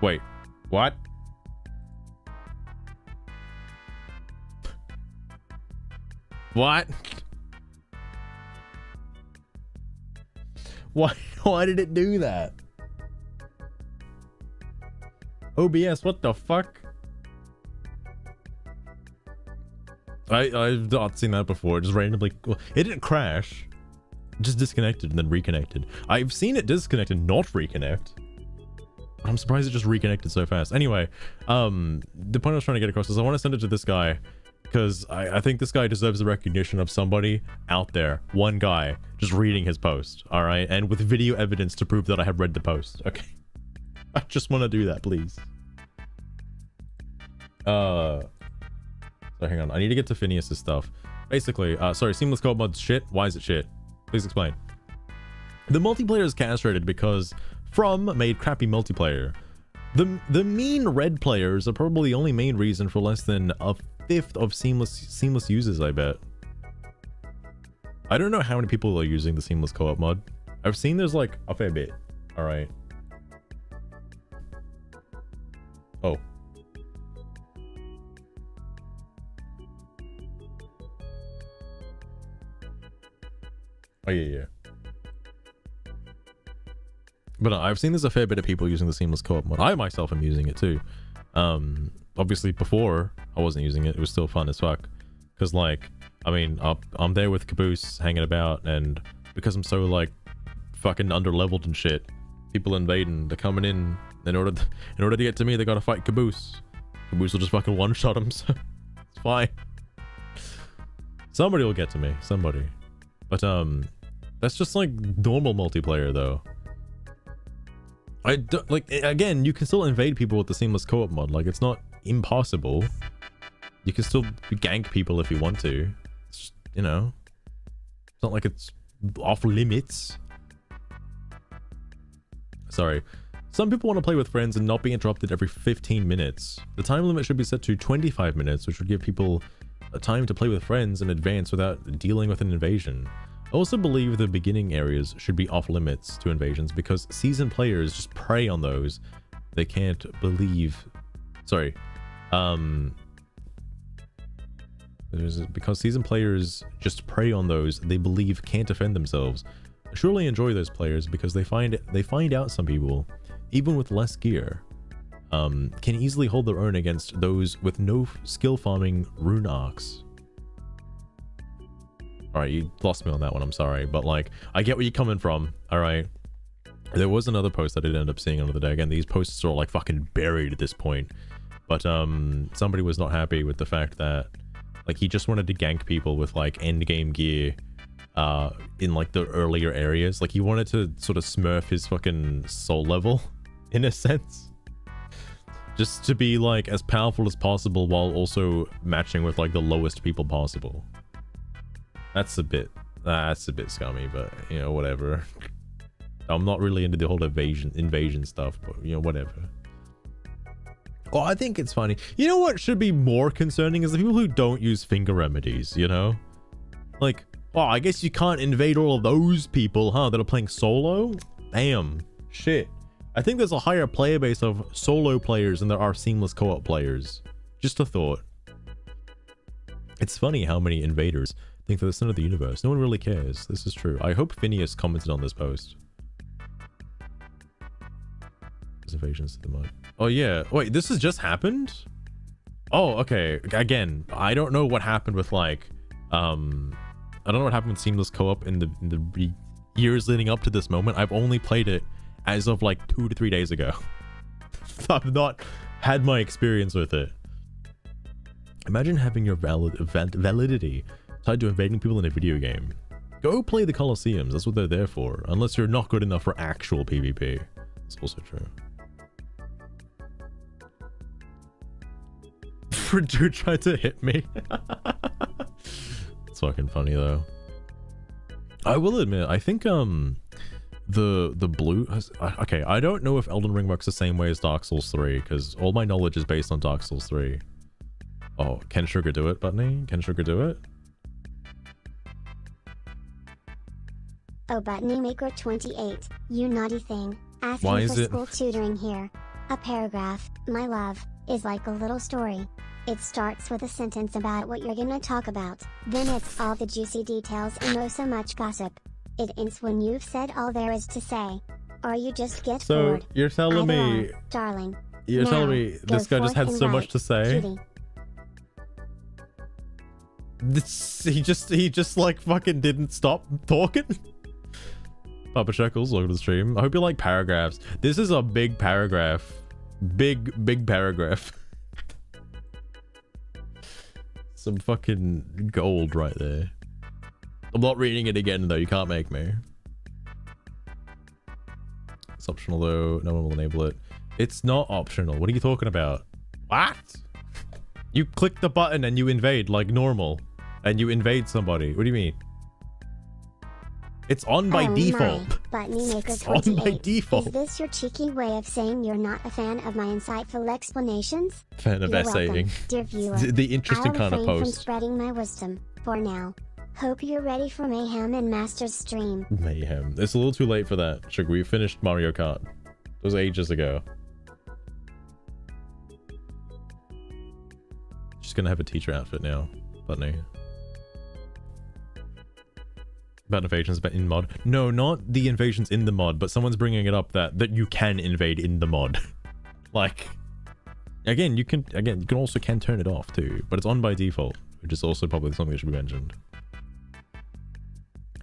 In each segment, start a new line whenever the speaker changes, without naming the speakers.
Wait, what? What? Why did it do that? OBS, what the fuck? I've not seen that before. Just randomly, well, it didn't crash, just disconnected and then reconnected. I've seen it disconnect and not reconnect. I'm surprised it just reconnected so fast. Anyway, the point I was trying to get across is I want to send it to this guy because I think this guy deserves the recognition of somebody out there, one guy just reading his post, all right, and with video evidence to prove that I have read the post. Okay, I just want to do that, please. So hang on, I need to get to Phineas's stuff. Basically, sorry, seamless co-op mod's shit. Why is it shit? Please explain. The multiplayer is castrated because From made crappy multiplayer. The mean red players are probably the only main reason for less than a fifth of seamless users, I bet. I don't know how many people are using the seamless co-op mod. I've seen there's like a fair bit. All right. Oh. Oh yeah. But I've seen there's a fair bit of people using the seamless co-op mod. I myself am using it too. Obviously before I wasn't using it. It was still fun as fuck. Because like, I mean, I'm there with Caboose hanging about, and because I'm so like fucking under-leveled and shit, people invading, they're coming in order to get to me, they gotta fight Caboose. Caboose will just fucking one-shot them, so it's fine. Somebody will get to me, somebody. But that's just like normal multiplayer though. I don't, like, again, you can still invade people with the seamless co-op mod. Like, it's not impossible. You can still gank people if you want to. It's just, you know, it's not like it's off limits. Sorry. Some people want to play with friends and not be interrupted every 15 minutes. The time limit should be set to 25 minutes, which would give people a time to play with friends in advance without dealing with an invasion. I also believe the beginning areas should be off limits to invasions because seasoned players just prey on those. They can't believe... Sorry. Because seasoned players just prey on those they believe can't defend themselves. I surely enjoy those players because they find out some people, even with less gear, can easily hold their own against those with no skill farming rune arcs. Alright, you lost me on that one, I'm sorry, but like, I get where you're coming from, alright? There was another post that I did end up seeing another day. Again, these posts are all like fucking buried at this point. But somebody was not happy with the fact that like he just wanted to gank people with like end game gear in like the earlier areas. Like he wanted to sort of smurf his fucking soul level in a sense. Just to be like as powerful as possible while also matching with like the lowest people possible. That's a bit scummy, but you know, whatever. I'm not really into the whole invasion stuff, but you know, whatever. Well, I think it's funny. You know what should be more concerning is the people who don't use finger remedies, you know? Like, oh, I guess you can't invade all of those people, huh, that are playing solo? Damn. Shit. I think there's a higher player base of solo players than there are seamless co-op players. Just a thought. It's funny how many invaders think they're the center of the universe. No one really cares. This is true. I hope Phineas commented on this post. Reservations to the mod. Oh yeah. Wait, this has just happened? Oh, okay. Again, I don't know what happened with like, I don't know what happened with seamless co-op in the years leading up to this moment. I've only played it as of like 2 to 3 days ago. I've not had my experience with it. Imagine having your validity tied to invading people in a video game. Go play the Colosseums, that's what they're there for. Unless you're not good enough for actual PvP. It's also true. Dude tried to hit me. It's fucking funny though. I will admit, I think the blue okay, I don't know if Elden Ring works the same way as Dark Souls 3 because all my knowledge is based on Dark Souls 3. Oh, can Sugar do it, Butney? Can Sugar do it?
Oh, Butney Maker 28, you naughty thing. Asking
Why is
for
it
school tutoring here. A paragraph, my love, is like a little story. It starts with a sentence about what you're gonna talk about, then it's all the juicy details and oh so much gossip. It ends when you've said all there is to say. Or you just get bored.
So you're telling me,
darling.
you're telling me this guy just had so much to say?
Cutie.
He just like fucking didn't stop talking. Papa Shekels, welcome to the stream. I hope you like paragraphs. This is a big paragraph. Big paragraph. Some fucking gold right there. I'm not reading it again though, you can't make me. It's optional though, no one will enable it. It's not optional, what are you talking about? What? You click the button and you invade like normal. And you invade somebody, what do you mean? It's on by default. It's on by default.
Is this your cheeky way of saying you're not a fan of my insightful explanations?
Fan of essaying.
Dear viewer,
the interesting kind of post.
From spreading my wisdom, for now. Hope you're ready for Mayhem and Master's stream.
Mayhem. It's a little too late for that. Sugar, we finished Mario Kart. It was ages ago. She's gonna have a teacher outfit now, Butney. About invasions but in mod. No, not the invasions in the mod, but someone's bringing it up that you can invade in the mod. Like, again, you can also turn it off too, but it's on by default, which is also probably something that should be mentioned.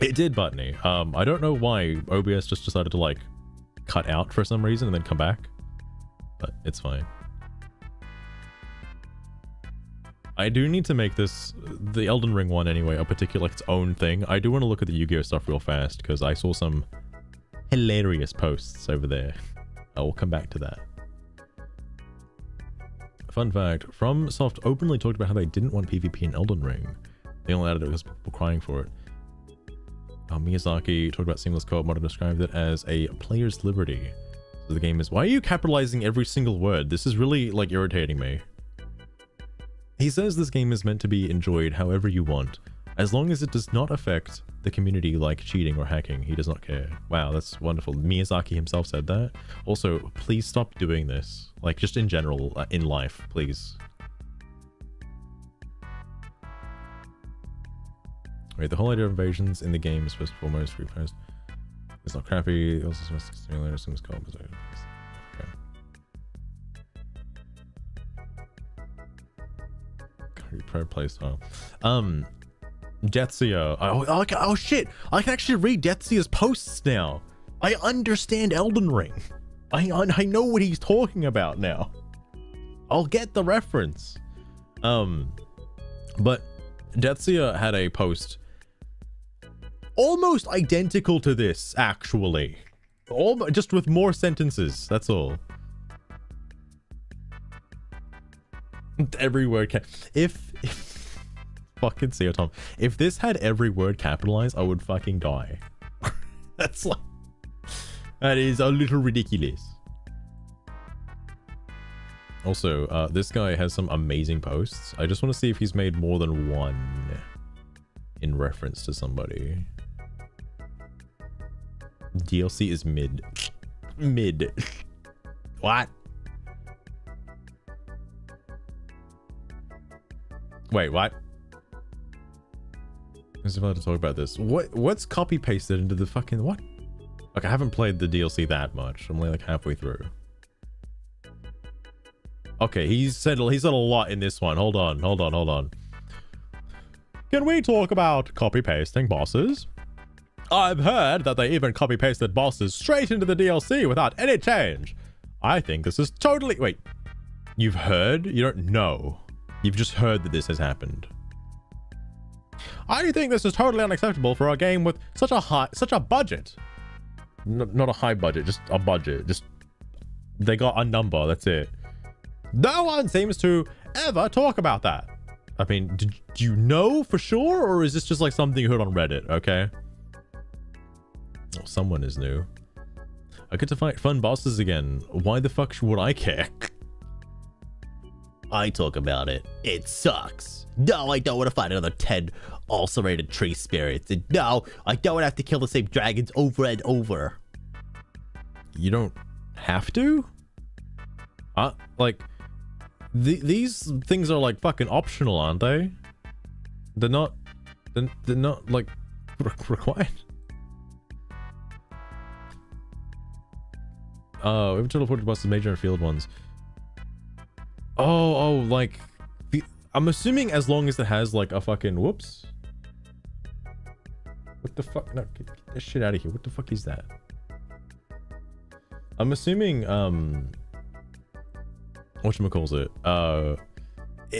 It did, Butney. I don't know why OBS just decided to like cut out for some reason and then come back, but it's fine. I do need to make this, the Elden Ring one anyway, a particular, like, its own thing. I do want to look at the Yu-Gi-Oh stuff real fast, because I saw some hilarious posts over there. I will come back to that. Fun fact, FromSoft openly talked about how they didn't want PvP in Elden Ring. They only added it because people were crying for it. Miyazaki talked about seamless co-op mod and described it as a player's liberty. So the game is... Why are you capitalizing every single word? This is really, like, irritating me. He says this game is meant to be enjoyed however you want, as long as it does not affect the community like cheating or hacking. He does not care. Wow, that's wonderful. Miyazaki himself said that. Also, please stop doing this. Like, just in general, in life, please. Wait, the whole idea of invasions in the game is first and foremost free post. It's not crappy. It also has to stimulate as soon as co-op is over. Pro playstyle. Jetsia. Oh shit! I can actually read Jetsia's posts now. I understand Elden Ring. I know what he's talking about now. I'll get the reference. But Jetsia had a post almost identical to this, actually. Just with more sentences. That's all. Every word if fucking see Tom, if this had every word capitalized, I would fucking die. That's like, that is a little ridiculous. Also, this guy has some amazing posts. I just want to see if he's made more than one in reference to somebody. DLC is mid. What? Wait, what? I was about to talk about this. What's copy pasted into the fucking what? Like, I haven't played the DLC that much. I'm only like halfway through. Okay, he said a lot in this one. Hold on. Can we talk about copy pasting bosses? I've heard that they even copy pasted bosses straight into the DLC without any change. I think this is totally... Wait, you've heard? You don't know. You've just heard that this has happened. I think this is totally unacceptable for a game with such a budget. Not a high budget, just a budget. Just they got a number, that's it. No one seems to ever talk about that. I mean, do you know for sure, or is this just like something you heard on Reddit? Okay. Oh, someone is new. I get to fight fun bosses again. Why the fuck would I care? I talk about it. It sucks. No, I don't want to fight another 10 ulcerated tree spirits. And no, I don't have to kill the same dragons over and over. You don't have to? Like, these things are like fucking optional, aren't they? They're not like required. Oh, we have teleported bosses, major and field ones. Oh, like I'm assuming as long as it has like a fucking whoops. What the fuck? No, get this shit out of here. What the fuck is that? I'm assuming whatchamacallit,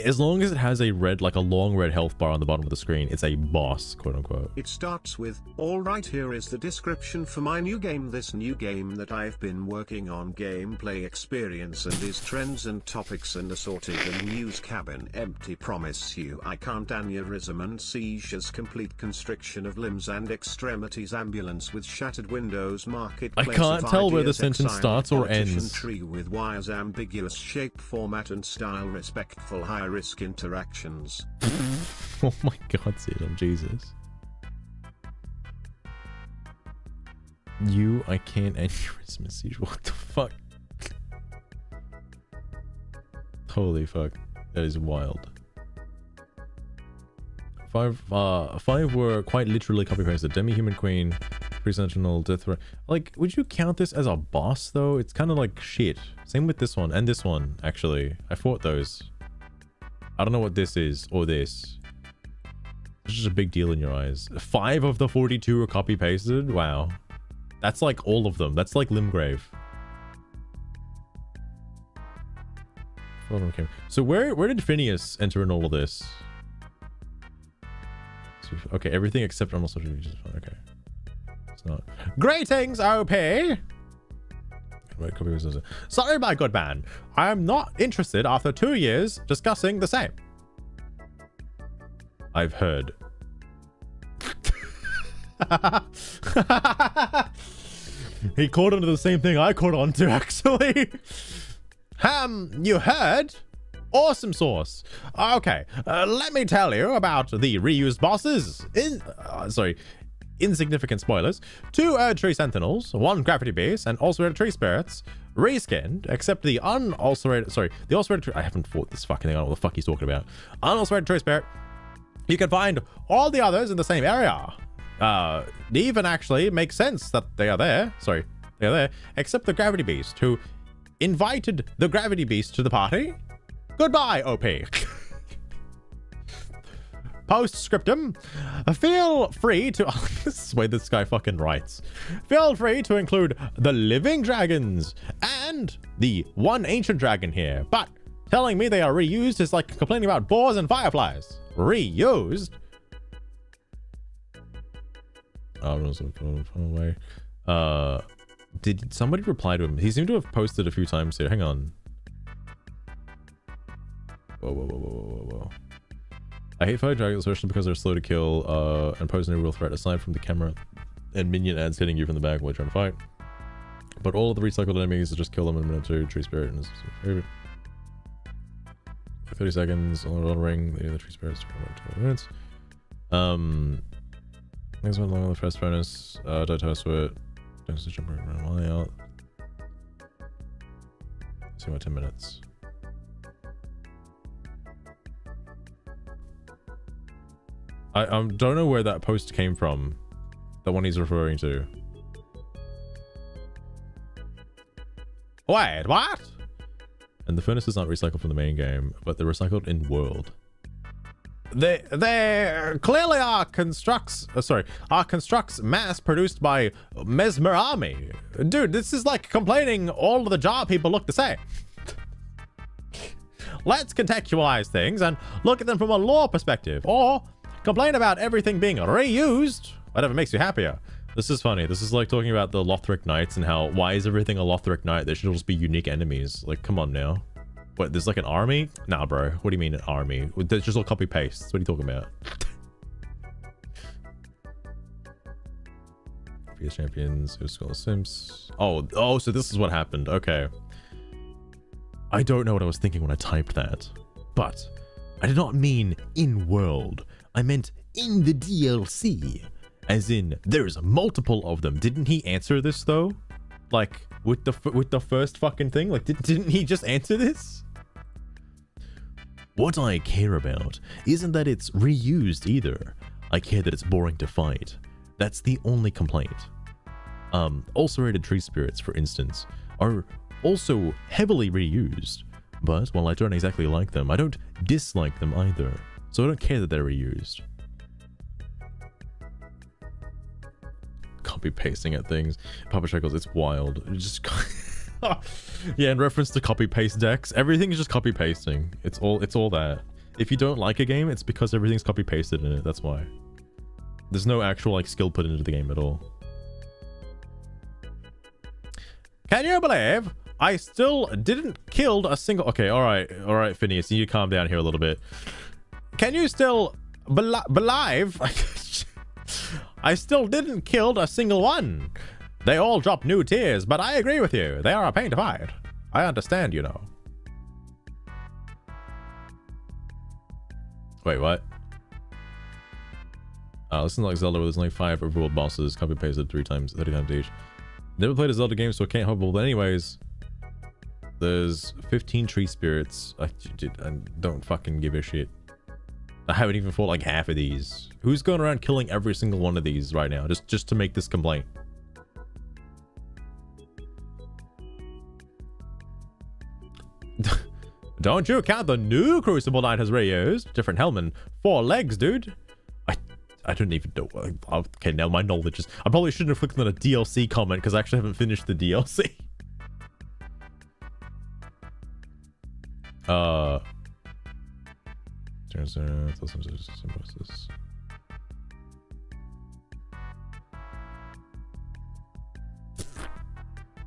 as long as it has a red, like a long red health bar on the bottom of the screen, it's a boss, quote unquote.
It starts with, alright, here is the description for my new game. This new game that I've been working on, gameplay experience and is trends and topics and assorted and news cabin empty. Promise you I can't. Aneurysm and seizures, complete constriction of limbs and extremities, ambulance with shattered windows, marketplace.
I can't tell where the sentence starts or ends.
Tree with wires, ambiguous shape, format and style, respectful high risk interactions.
Oh my god, Sid, Jesus. I can't aneurysm as usual. What the fuck? Holy fuck. That is wild. Five were quite literally copy pasted. Demi-human queen, pre-sentinel, death. Like, would you count this as a boss though? It's kind of like shit. Same with this one and this one, actually. I fought those. I don't know what this is or this. It's just a big deal in your eyes. 5 of the 42 are copy pasted. Wow. That's like all of them. That's like Limgrave. So where did Phineas enter in all of this? Okay, everything except almost okay. It's not. Greetings, OP! Sorry, my good man. I am not interested after 2 years discussing the same. I've heard. He caught onto the same thing I caught onto, actually. You heard? Awesome sauce. Okay, let me tell you about the reused bosses. Insignificant spoilers. 2 Erd Tree Sentinels, 1 Gravity Base, and ulcerated tree spirits. Reskinned, except the the ulcerated tree. I haven't fought this fucking thing. I don't know what the fuck he's talking about. Unulcerated tree spirit. You can find all the others in the same area. It even actually makes sense that they are there. They are there, except the Gravity Beast, who invited the Gravity Beast to the party. Goodbye, OP. Postscriptum. Feel free to... this is the way this guy fucking writes. Feel free to include the living dragons and the one ancient dragon here. But telling me they are reused is like complaining about boars and fireflies. Reused? Did somebody reply to him? He seemed to have posted a few times here. Hang on. Whoa. I hate fighting dragons, especially because they're slow to kill and pose no real threat aside from the camera and minion ads hitting you from the back while you're trying to fight. But all of the recycled enemies just kill them in a minute or 2. Tree spirit is favorite. 30 seconds. Elden Ring. The tree spirits. 12 minutes. Next one along the first bonus. Don't toast it. Don't just jump around while out. See about 10 minutes. I don't know where that post came from. The one he's referring to. Wait, what? And the furnaces aren't recycled from the main game, but they're recycled in world. They clearly are constructs mass produced by Mesmer Army. Dude, this is like complaining all of the job people look the same. Let's contextualize things and look at them from a lore perspective, or complain about everything being reused. Whatever makes you happier. This is funny. This is like talking about the Lothric Knights and how, why is everything a Lothric Knight? There should just be unique enemies. Like, come on now. What, there's like an army? Nah, bro. What do you mean an army? There's just all copy paste. What are you talking about? Previous champions, Skull Simps. Oh, so this is what happened. Okay. I don't know what I was thinking when I typed that, but I did not mean in world. I meant in the DLC. As in, there's multiple of them. Didn't he answer this though? Like, with the first fucking thing? Like, didn't he just answer this? What I care about isn't that it's reused either. I care that it's boring to fight. That's the only complaint. Ulcerated tree spirits, for instance, are also heavily reused. But while I don't exactly like them, I don't dislike them either. So I don't care that they're reused. Copy pasting at things. Papa Shekels, it's wild. It's just yeah, in reference to copy paste decks, everything is just copy pasting. It's all that. If you don't like a game, it's because everything's copy pasted in it. That's why. There's no actual like skill put into the game at all. Can you believe I still didn't killed a single... Okay, all right, Phineas, you need to calm down here a little bit. Can you still believe I still didn't killed a single one? They all drop new tiers, but I agree with you. They are a pain to fight. I understand, you know. Wait, what? Listen like Zelda, there's like 5 overworld bosses, copy pasted 30 times each. Never played a Zelda game, so I can't help it. But anyways, there's 15 tree spirits. I don't fucking give a shit. I haven't even fought like half of these. Who's going around killing every single one of these right now just to make this complaint? Don't you count the new Crucible Knight has reused? Different helmet, 4 legs, dude. I don't even know. Okay, now my knowledge is... I probably shouldn't have clicked on a DLC comment because I actually haven't finished the DLC.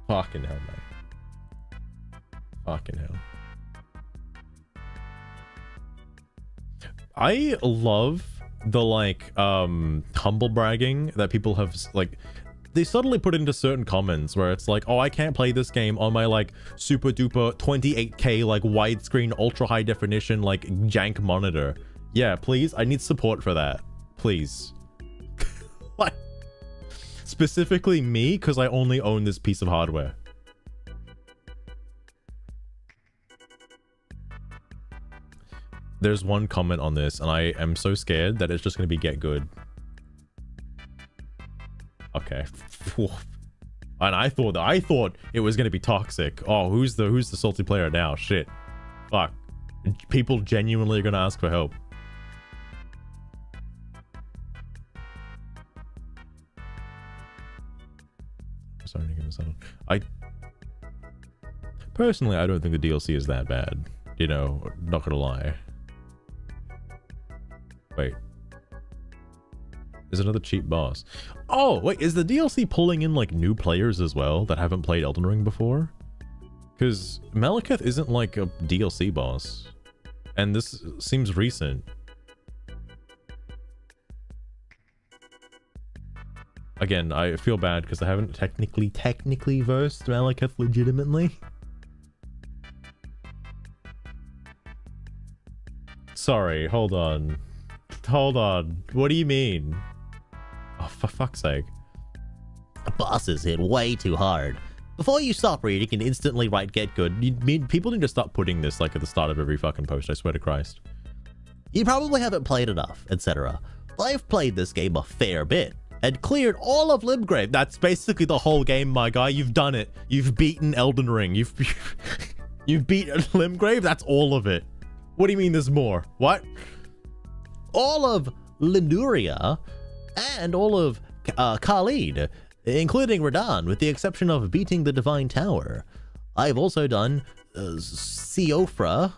Fucking hell, man. Fucking hell. I love the like humble bragging that people have, like they subtly put into certain comments where it's like, oh, I can't play this game on my like super duper 28k like widescreen ultra high definition like jank monitor. Yeah, please, I need support for that, please. Like specifically me, because I only own this piece of hardware. There's one comment on this, and I am so scared that it's just going to be get good. Okay. And I thought it was going to be toxic. Oh, who's the salty player now? Shit. Fuck. People genuinely are going to ask for help. I'm sorry to get this out. Personally, I don't think the DLC is that bad. You know, not gonna lie. Wait. There's another cheap boss. Oh, wait, is the DLC pulling in like new players as well that haven't played Elden Ring before? Because Malekith isn't like a DLC boss. And this seems recent. Again, I feel bad because I haven't technically versed Malekith legitimately. Sorry, hold on. Hold on. What do you mean? Oh, for fuck's sake.
Bosses hit way too hard. Before you stop reading and instantly write get good,
People need to stop putting this like at the start of every fucking post, I swear to Christ.
You probably haven't played enough, etc. I've played this game a fair bit and cleared all of Limgrave.
That's basically the whole game, my guy. You've done it. You've beaten Elden Ring. You've beaten Limgrave. That's all of it. What do you mean there's more? What?
All of Lemuria and all of Khalid, including Radahn, with the exception of beating the Divine Tower. I've also done Siofra.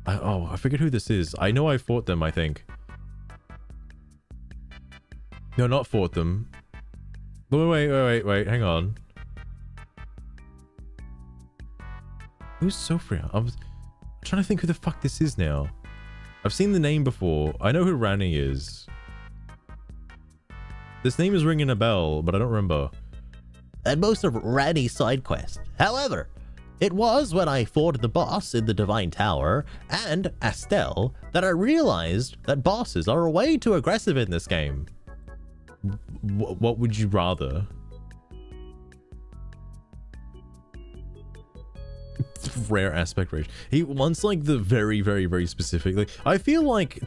I forget who this is. I know I fought them, I think. No, not fought them. Wait, hang on. Who's Siofra? I'm trying to think who the fuck this is now. I've seen the name before. I know who Ranni is. This name is ringing a bell, but I don't remember.
And most of Ranni's side quests. However, it was when I fought the boss in the Divine Tower and Astel that I realized that bosses are way too aggressive in this game.
What would you rather? rare aspect ratio. He wants like the very, very, very specific. Like, I feel like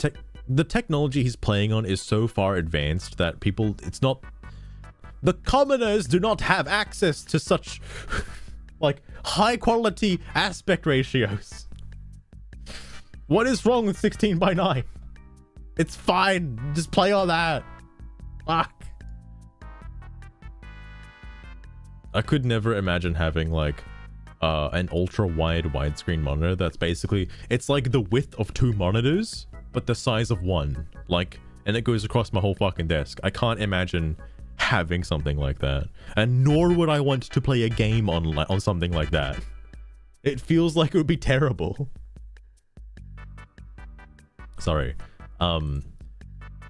the technology he's playing on is so far advanced that people, it's not, the commoners do not have access to such like high quality aspect ratios. What is wrong with 16:9? It's fine. Just play on that. Fuck. I could never imagine having like an ultra wide widescreen monitor that's basically, it's like the width of 2 monitors but the size of 1, like, and it goes across my whole fucking desk. I can't imagine having something like that, and nor would I want to play a game on something like that. It feels like it would be terrible. Sorry.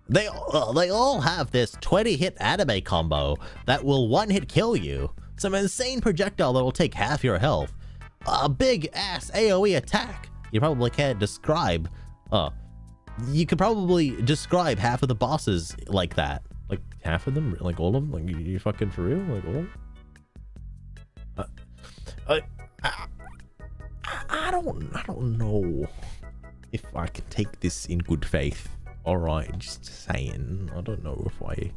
They all have this 20-hit anime combo that will one-hit kill you. Some insane projectile that will take half your health. A big-ass AoE attack. You probably can't describe. You could probably describe half of the bosses like that. Like half of them? Like all of them? Like you fucking for real? Like all of them? I don't know if I can take this in good faith. Alright, just saying. I don't know if I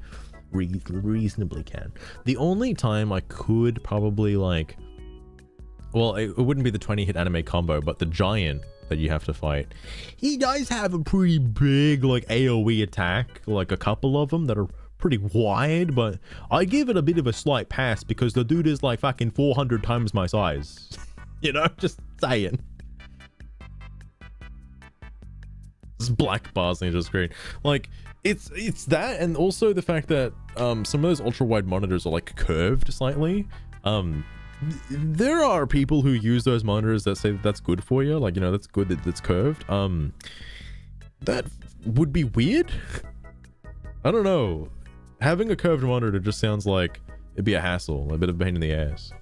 reasonably can. The only time I could probably like, well, it wouldn't be the 20-hit anime combo, but the giant that you have to fight, he does have a pretty big like AoE attack, like a couple of them that are pretty wide, but I give it a bit of a slight pass because the dude is like fucking 400 times my size. You know, just saying. This black bars on your screen, like it's that, and also the fact that some of those ultra wide monitors are like curved slightly. There are people who use those monitors that say that's good for you, like, you know, that's good that it's curved. That would be weird. I don't know, having a curved monitor just sounds like it'd be a hassle, a bit of a pain in the ass.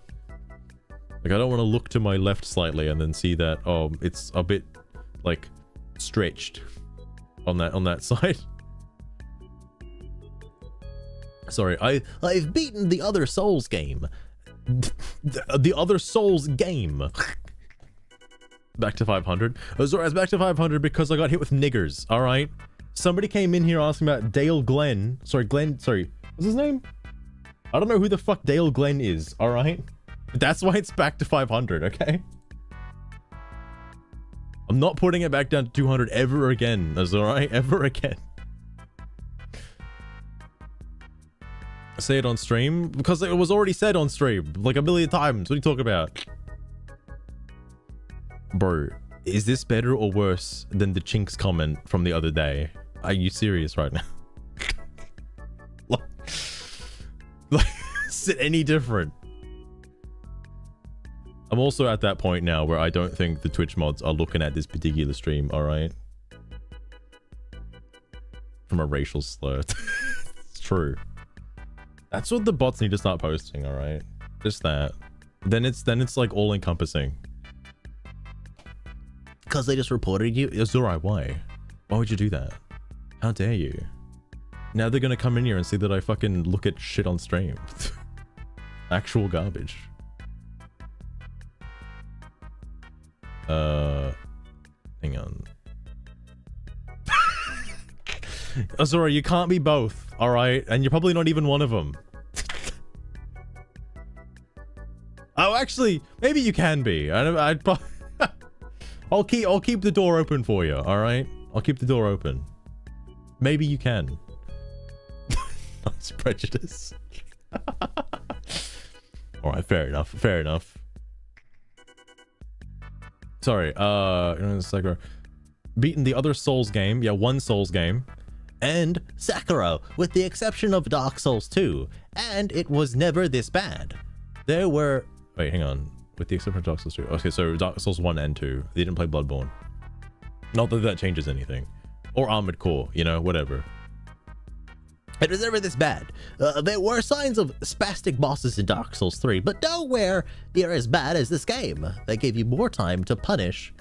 Like, I don't want to look to my left slightly and then see that, oh, it's a bit like stretched on that side. Sorry, I've beaten the other Souls game. The other Souls game.
Back to 500. Oh, sorry, I was back to 500 because I got hit with niggers. All right. Somebody came in here asking about Dale Glenn. Sorry, what's his name? I don't know who the fuck Dale Glenn is. All right. That's why it's back to 500. Okay. I'm not putting it back down to 200 ever again. That's all right. Ever again. Say it on stream because it was already said on stream like a million times. What are you talking about? Bro, is this better or worse than the Chinks comment from the other day? Are you serious right now? Like, is it any different? I'm also at that point now where I don't think the Twitch mods are looking at this particular stream, alright? From a racial slur. It's true. That's what the bots need to start posting, alright? Just that. Then it's like all encompassing.
Because they just reported you?
Azurai, why? Why would you do that? How dare you? Now they're gonna come in here and see that I fucking look at shit on stream. Actual garbage. Hang on. Azurai, you can't be both, alright? And you're probably not even one of them. Oh, actually, maybe you can be. I'd probably... I'll keep the door open for you, alright? I'll keep the door open. Maybe you can. Nice prejudice. Alright, fair enough, fair enough. Sorry, Sakura. Beaten the other Souls game. Yeah, one Souls game.
And Sakura, with the exception of Dark Souls 2. And it was never this bad. There were...
Wait, hang on. With the exception of Dark Souls 2. Okay, so Dark Souls 1 and 2. They didn't play Bloodborne. Not that that changes anything. Or Armored Core, you know, whatever.
It was never this bad. There were signs of spastic bosses in Dark Souls 3, but nowhere near as bad as this game. They gave you more time to punish,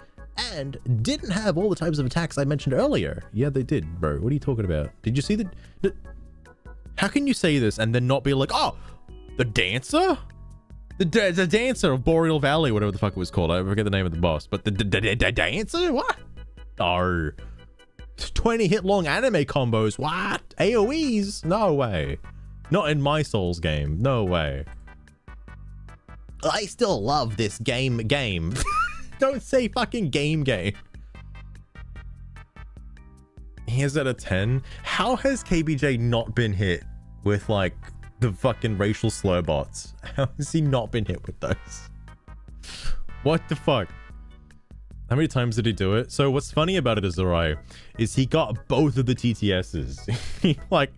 and didn't have all the types of attacks I mentioned earlier.
Yeah, they did, bro. What are you talking about? Did you see the... How can you say this and then not be like, oh, the dancer? The dancer of Boreal Valley, whatever the fuck it was called. I forget the name of the boss, but the dancer? What? Oh, 20 hit long anime combos. What? AoEs? No way. Not in my Souls game. No way.
I still love this game.
Don't say fucking game. Here's at a 10. How has KBJ not been hit with like the fucking racial slur bots? How has he not been hit with those? What the fuck? How many times did he do it? So what's funny about it is he got both of the TTSs. He like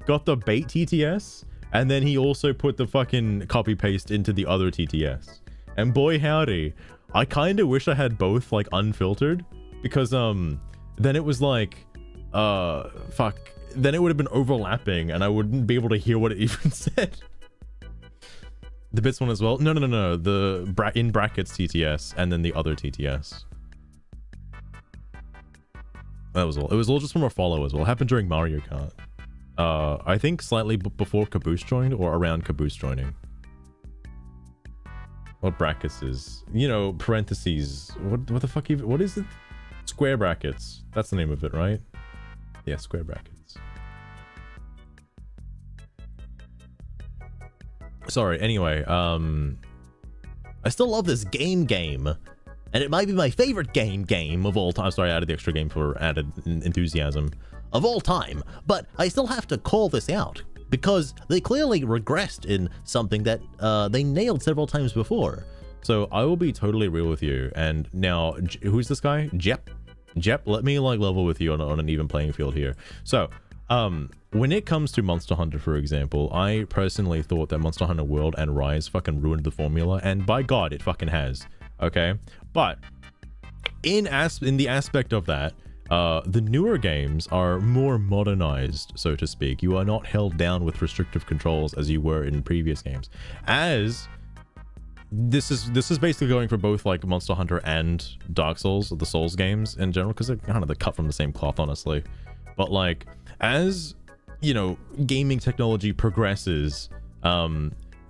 got the bait TTS, and then he also put the fucking copy paste into the other TTS. And boy howdy, I kind of wish I had both like unfiltered, because then it was like fuck, then it would have been overlapping and I wouldn't be able to hear what it even said. The bits one as well? No, the in brackets TTS and then the other TTS. That was all. It was all just from a follow as well. It happened during Mario Kart. I think slightly before Caboose joined or around Caboose joining. What brackets is? You know, parentheses. What the fuck even? What is it? Square brackets. That's the name of it, right? Yeah, square brackets. Sorry, anyway,
I still love this game, and it might be my favorite game of all time. Sorry, I added the extra game for added enthusiasm of all time, but I still have to call this out because they clearly regressed in something that they nailed several times before.
So I will be totally real with you. And now, who's this guy? Jep, let me like level with you on an even playing field here. So, when it comes to Monster Hunter, for example, I personally thought that Monster Hunter World and Rise fucking ruined the formula, and by God, it fucking has. Okay, but in the aspect of that, the newer games are more modernized, so to speak. You are not held down with restrictive controls as you were in previous games. As this is basically going for both like Monster Hunter and Dark Souls, or the Souls games in general, because they're kind of cut from the same cloth, honestly. But like, as you know, gaming technology progresses,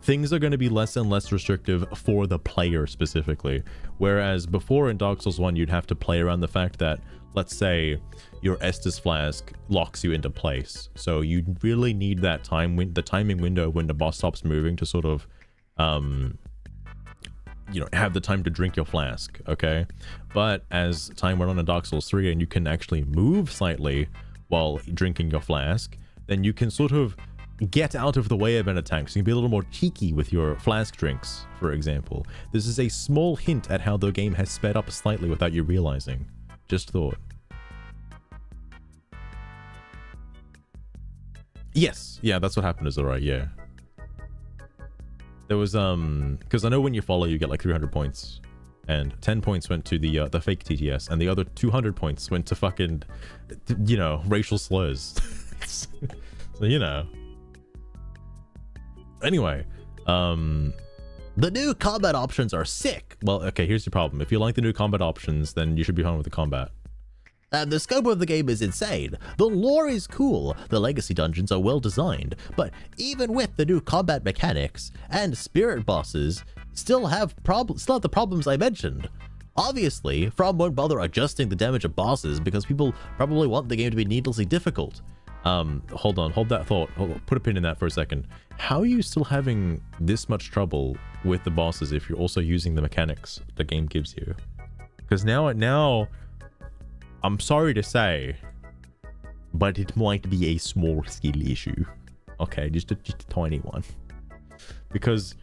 things are going to be less and less restrictive for the player specifically. Whereas before in Dark Souls 1, you'd have to play around the fact that, let's say, your Estus flask locks you into place. So you really need that the timing window when the boss stops moving to sort of, you know, have the time to drink your flask, okay? But as time went on in Dark Souls 3 and you can actually move slightly while drinking your flask, then you can sort of get out of the way of an attack. So you can be a little more cheeky with your flask drinks, for example. This is a small hint at how the game has sped up slightly without you realizing. Just thought. Yes, yeah, that's what happened, is alright, yeah. There was, because I know when you follow, you get like 300 points. And 10 points went to the fake TTS, and the other 200 points went to fucking, you know, racial slurs. So, you know. Anyway,
the new combat options are sick.
Well, okay, here's your problem. If you like the new combat options, then you should be fine with the combat.
And the scope of the game is insane. The lore is cool. The legacy dungeons are well designed. But even with the new combat mechanics and spirit bosses, still have the problems I mentioned. Obviously, From won't bother adjusting the damage of bosses because people probably want the game to be needlessly difficult. Hold on, hold that thought. Put a pin in that for a second. How are you still having this much trouble with the bosses if you're also using the mechanics the game gives you? Because now, I'm sorry to say, but it might be a small skill issue. Okay, just a tiny one. Because,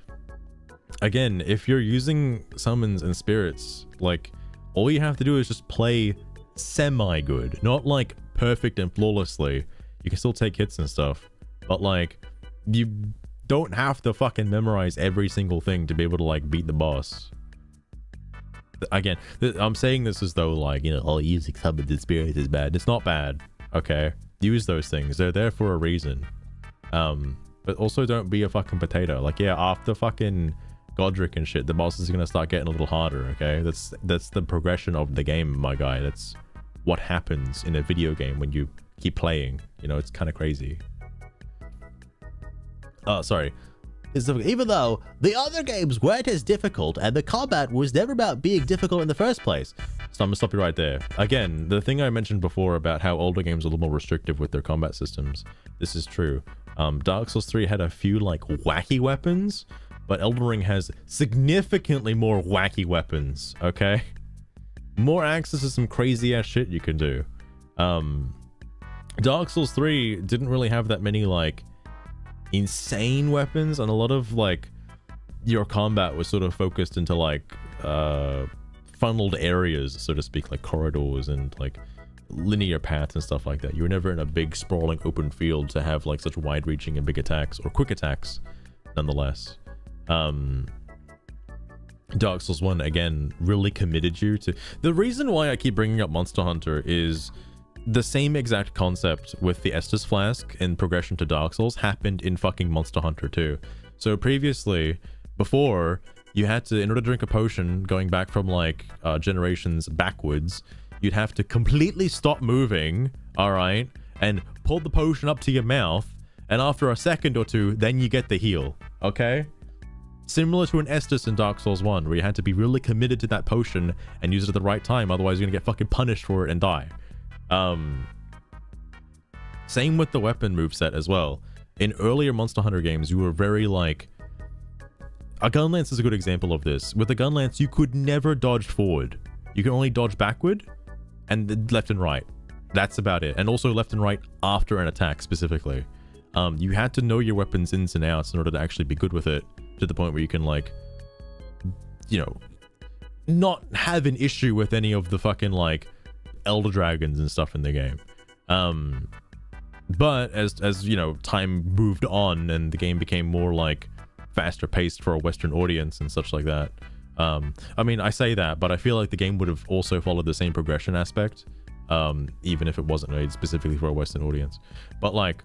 again, if you're using summons and spirits, like, all you have to do is just play semi-good. Not, like, perfect and flawlessly. You can still take hits and stuff. But, like, you don't have to fucking memorize every single thing to be able to, like, beat the boss. Again, I'm saying this as though, like, you know, oh, using summons and spirits is bad. It's not bad, okay? Use those things. They're there for a reason. But also don't be a fucking potato. Like, yeah, after fucking Godric and shit, the bosses are gonna start getting a little harder, okay? That's the progression of the game, my guy. That's what happens in a video game when you keep playing. You know, it's kind of crazy. Sorry. is difficult, even though the other games weren't as difficult and the combat was never about being difficult in the first place.
So I'm gonna stop you right there. Again, the thing I mentioned before about how older games are a little more restrictive with their combat systems, this is true. Dark Souls 3 had a few like wacky weapons, but Elden Ring has significantly more wacky weapons, okay? More access to some crazy ass shit you can do. Dark Souls 3 didn't really have that many like insane weapons, and a lot of like your combat was sort of focused into like funneled areas, so to speak, like corridors and like linear paths and stuff like that. You were never in a big sprawling open field to have like such wide-reaching and big attacks, or quick attacks nonetheless. Dark Souls 1 again really committed you to the reason why I keep bringing up Monster Hunter is the same exact concept with the Estus Flask in progression to Dark Souls happened in fucking Monster Hunter 2. So previously, before, you had to, in order to drink a potion going back from like generations backwards, you'd have to completely stop moving, all right, and pull the potion up to your mouth, and after a second or two, then you get the heal, okay? Similar to an Estus in Dark Souls 1, where you had to be really committed to that potion and use it at the right time, otherwise you're gonna get fucking punished for it and die. Same with the weapon moveset as well. In earlier Monster Hunter games, you were very like... A gun lance is a good example of this. With a gun lance, you could never dodge forward. You can only dodge backward and left and right. That's about it. And also left and right after an attack specifically. You had to know your weapons ins and outs in order to actually be good with it, to the point where you can like, you know, not have an issue with any of the fucking like Elder Dragons and stuff in the game. But as you know, time moved on and the game became more like faster paced for a Western audience and such like that. I mean, I say that, but I feel like the game would have also followed the same progression aspect, even if it wasn't made specifically for a Western audience. But like,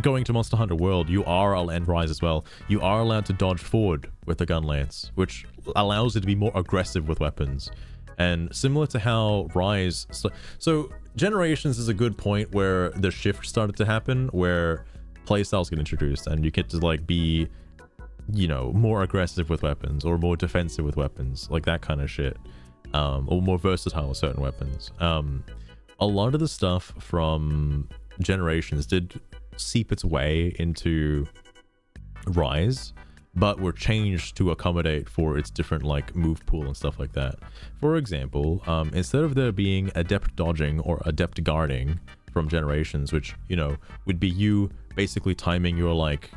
going to Monster Hunter World, you are, and Rise as well, you are allowed to dodge forward with the gun lance, which allows it to be more aggressive with weapons. And similar to how Rise, so Generations is a good point where the shift started to happen, where playstyles get introduced and you get to like be, you know, more aggressive with weapons or more defensive with weapons, like that kind of shit, or more versatile with certain weapons. A lot of the stuff from Generations did seep its way into Rise, but were changed to accommodate for its different like move pool and stuff like that. For example, instead of there being adept dodging or adept guarding from Generations, which, you know, would be you basically timing your like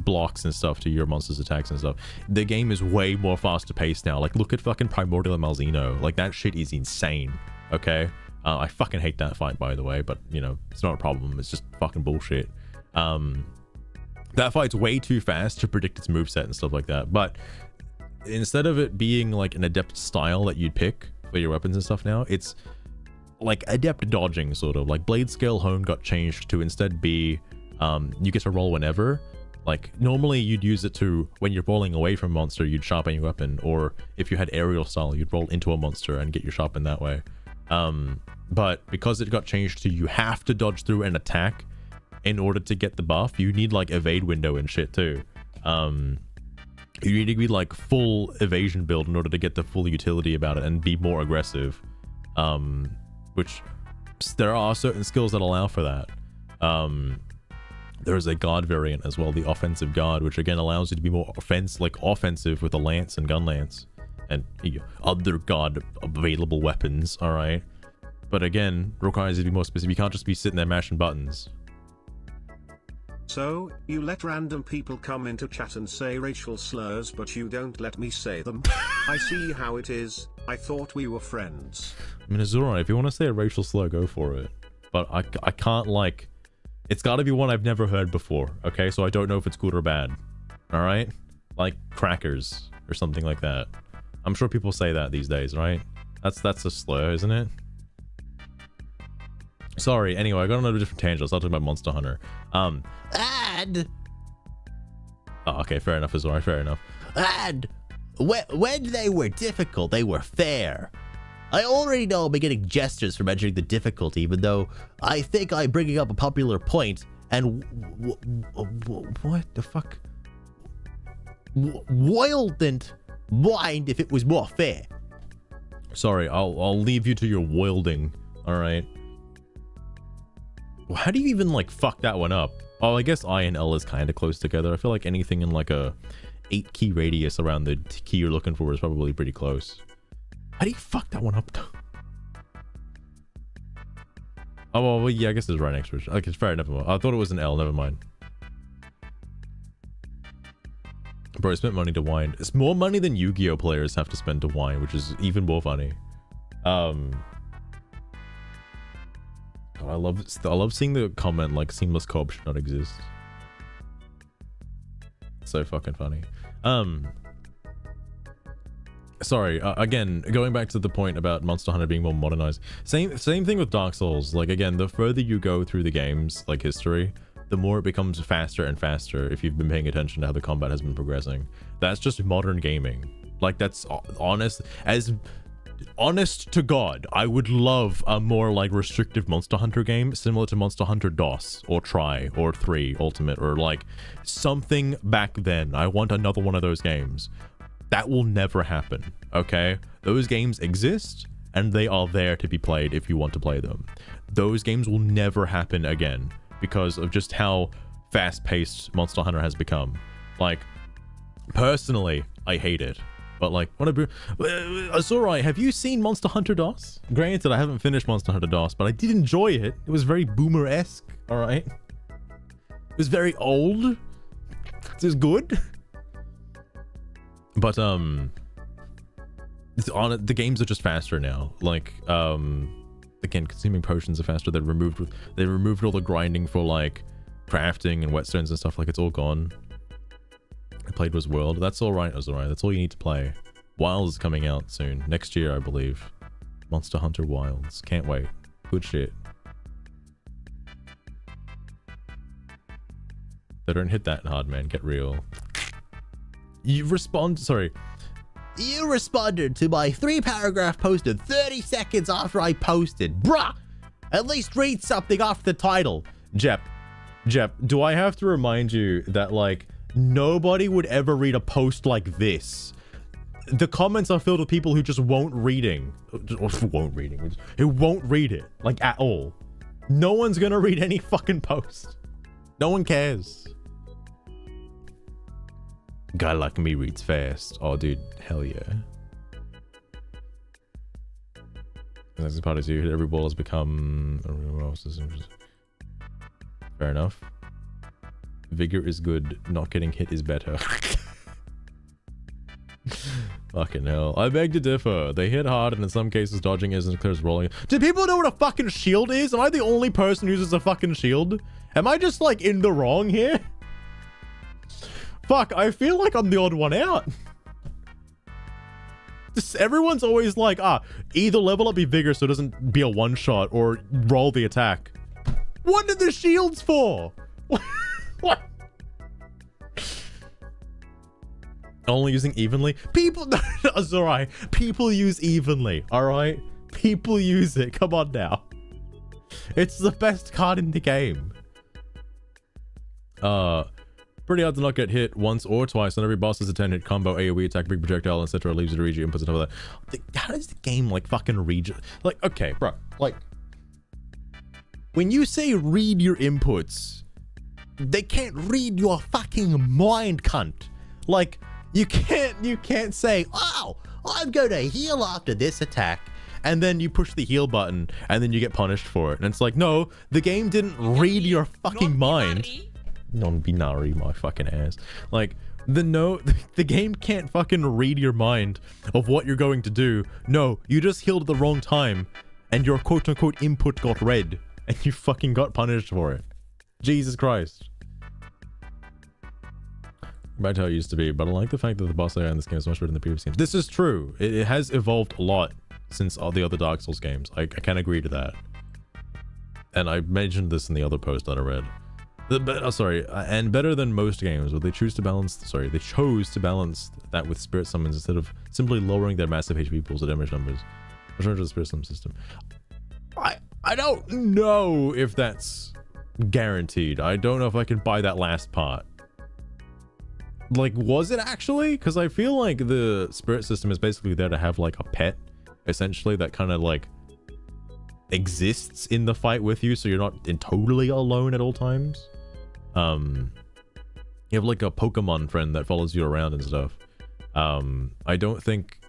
blocks and stuff to your monster's attacks and stuff, the game is way more faster paced now. Like, look at fucking Primordial and Malzeno. Like, that shit is insane, okay? I fucking hate that fight, by the way, but, you know, it's not a problem. It's just fucking bullshit. That fight's way too fast to predict its moveset and stuff like that. But instead of it being like an adept style that you'd pick for your weapons and stuff now, it's like adept dodging, sort of. Like Blade Scale Hone got changed to instead be, you get to roll whenever. Like, normally you'd use it to, when you're rolling away from a monster, you'd sharpen your weapon. Or if you had aerial style, you'd roll into a monster and get your sharpen that way. But because it got changed to you have to dodge through an attack in order to get the buff, you need like evade window and shit too. You need to be like full evasion build in order to get the full utility about it and be more aggressive. Which there are certain skills that allow for that. There's a guard variant as well, the offensive guard, which again allows you to be more offensive with a lance and gun lance and other guard available weapons. All right, but again requires you to be more specific. You can't just be sitting there mashing buttons.
So, you let random people come into chat and say racial slurs, but you don't let me say them. I see how it is. I thought we were friends.
I mean, it's alright. If you want to say a racial slur, go for it. But I can't, like... It's gotta be one I've never heard before, okay? So I don't know if it's good or bad. Alright? Like crackers or something like that. I'm sure people say that these days, right? That's a slur, isn't it? Sorry, anyway, I got on a different tangent. I was talking about Monster Hunter.
And...
Oh, okay, fair enough, Azori, fair enough.
And... When they were difficult, they were fair. I already know I'll be getting gestures for measuring the difficulty, even though I think I'm bringing up a popular point and what the fuck? Wildn't mind if it was more fair.
Sorry, I'll leave you to your wielding. All right. How do you even like fuck that one up? Oh, I guess I and L is kind of close together. I feel like anything in like a 8 key radius around the key you're looking for is probably pretty close. How do you fuck that one up though? Oh, well, yeah, I guess it's right next to it. Okay, it's fair, never mind. I thought it was an L, never mind. Bro, I spent money to wine. It's more money than Yu-Gi-Oh players have to spend to wine, which is even more funny. God, I love seeing the comment like seamless co-op should not exist. So fucking funny. Sorry, again, going back to the point about Monster Hunter being more modernized. Same thing with Dark Souls. Like, again, the further you go through the game's like history, the more it becomes faster and faster if you've been paying attention to how the combat has been progressing. That's just modern gaming. Like, that's honest. As honest to God, I would love a more like restrictive Monster Hunter game similar to Monster Hunter DOS or Tri or 3 Ultimate or like something back then. I want another one of those games. That will never happen, okay? Those games exist and they are there to be played if you want to play them. Those games will never happen again because of just how fast-paced Monster Hunter has become. Like, personally, I hate it. But like, it's alright. Have you seen Monster Hunter DOS? Granted, I haven't finished Monster Hunter DOS, but I did enjoy it. It was very boomer-esque, alright? It was very old. It was good. But it's on it. The games are just faster now. Like, again, consuming potions are faster. They removed all the grinding for like crafting and whetstones and stuff. Like, it's all gone. I played was World. That's all right. That's all right. That's all you need to play. Wilds is coming out soon, next year, I believe. Monster Hunter Wilds. Can't wait. Good shit. They don't hit that hard, man. Get real. You responded to my 3-paragraph posted 30 seconds after I posted. Bruh! At least read something off the title. Jep, do I have to remind you that, like, nobody would ever read a post like this? The comments are filled with people who just won't read it, like, at all. No one's gonna read any fucking post. No one cares. Guy like me reads fast. Oh, dude, hell yeah. That's the part of you. Every ball has become. Fair enough. Vigor is good. Not getting hit is better. Fucking hell. I beg to differ. They hit hard, and in some cases, dodging isn't as clear as rolling. Do people know what a fucking shield is? Am I the only person who uses a fucking shield? Am I just like in the wrong here? Fuck, I feel like I'm the odd one out. Just, everyone's always like, either level up your vigor so it doesn't be a one-shot or roll the attack. What are the shields for? What? Only using evenly? People, that's alright. People use evenly, alright? People use it, come on now. It's the best card in the game. Pretty hard to not get hit once or twice on every boss is a 10-hit combo, AoE attack, big projectile, etc. Leaves you to read your inputs and all that. How does the game like fucking read? Like, okay, bro, like when you say read your inputs, they can't read your fucking mind, cunt. Like, you can't say, oh, I'm going to heal after this attack, and then you push the heal button and then you get punished for it. And it's like, no, the game didn't read your fucking mind. Non-binary, my fucking ass. Like, the game can't fucking read your mind of what you're going to do. No, you just healed at the wrong time and your quote-unquote input got read and you fucking got punished for it. Jesus Christ. Back to how it used to be, but I like the fact that the boss AI in this game is much better than the previous games. This is true. It has evolved a lot since all the other Dark Souls games. I can agree to that. And I mentioned this in the other post that I read. And better than most games, but they chose to balance that with spirit summons instead of simply lowering their massive HP pools to damage numbers. Return to the spirit summon system. I don't know if that's guaranteed. I don't know if I can buy that last part. Like, was it actually? Because I feel like the spirit system is basically there to have like a pet, essentially, that kind of like exists in the fight with you, so you're not totally alone at all times. You have like a Pokemon friend that follows you around and stuff. I don't think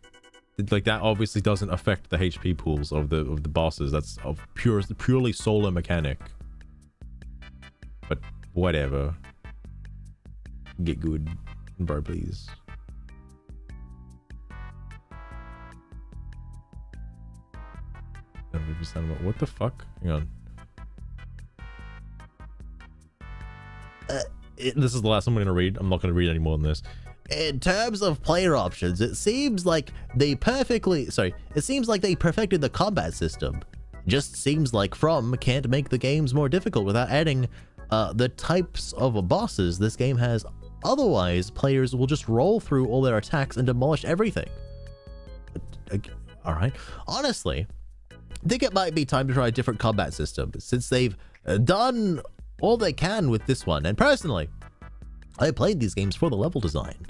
like that obviously doesn't affect the HP pools of the bosses. That's a purely solo mechanic. But whatever. Get good, bro, please. What the fuck? Hang on. This is the last I'm going to read. I'm not going to read any more than this.
In terms of player options, it seems like they perfected the combat system. Just seems like From can't make the games more difficult without adding the types of bosses this game has. Otherwise, players will just roll through all their attacks and demolish everything. Alright. Honestly, I think it might be time to try a different combat system, since they've done all they can with this one. And personally, I played these games for the level design.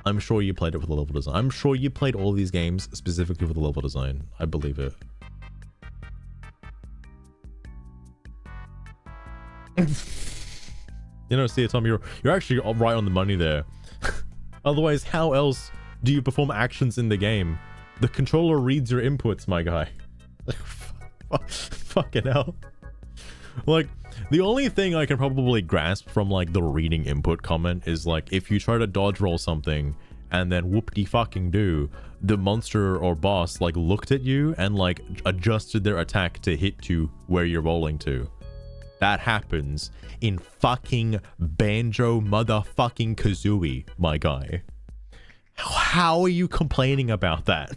I'm sure you played it for the level design. I'm sure you played all these games specifically for the level design. I believe it. You know, see, Tom, you're actually right on the money there. Otherwise, how else do you perform actions in the game? The controller reads your inputs, my guy. Fucking hell. Like, the only thing I can probably grasp from like the reading input comment is like if you try to dodge roll something and then whoop-de-fucking-do, the monster or boss like looked at you and like adjusted their attack to hit you where you're rolling to. That happens in fucking Banjo motherfucking Kazooie, my guy. How are you complaining about that?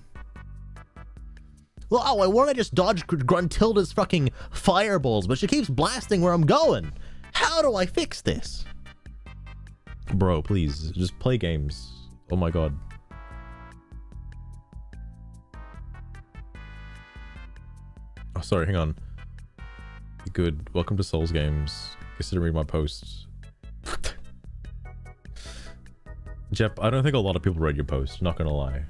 Well, I want to just dodge Gruntilda's fucking fireballs, but she keeps blasting where I'm going. How do I fix this?
Bro, please, just play games. Oh my god. Oh, sorry, hang on. Good. Welcome to Souls Games. Consider reading my posts. Jep, I don't think a lot of people read your post, not gonna lie.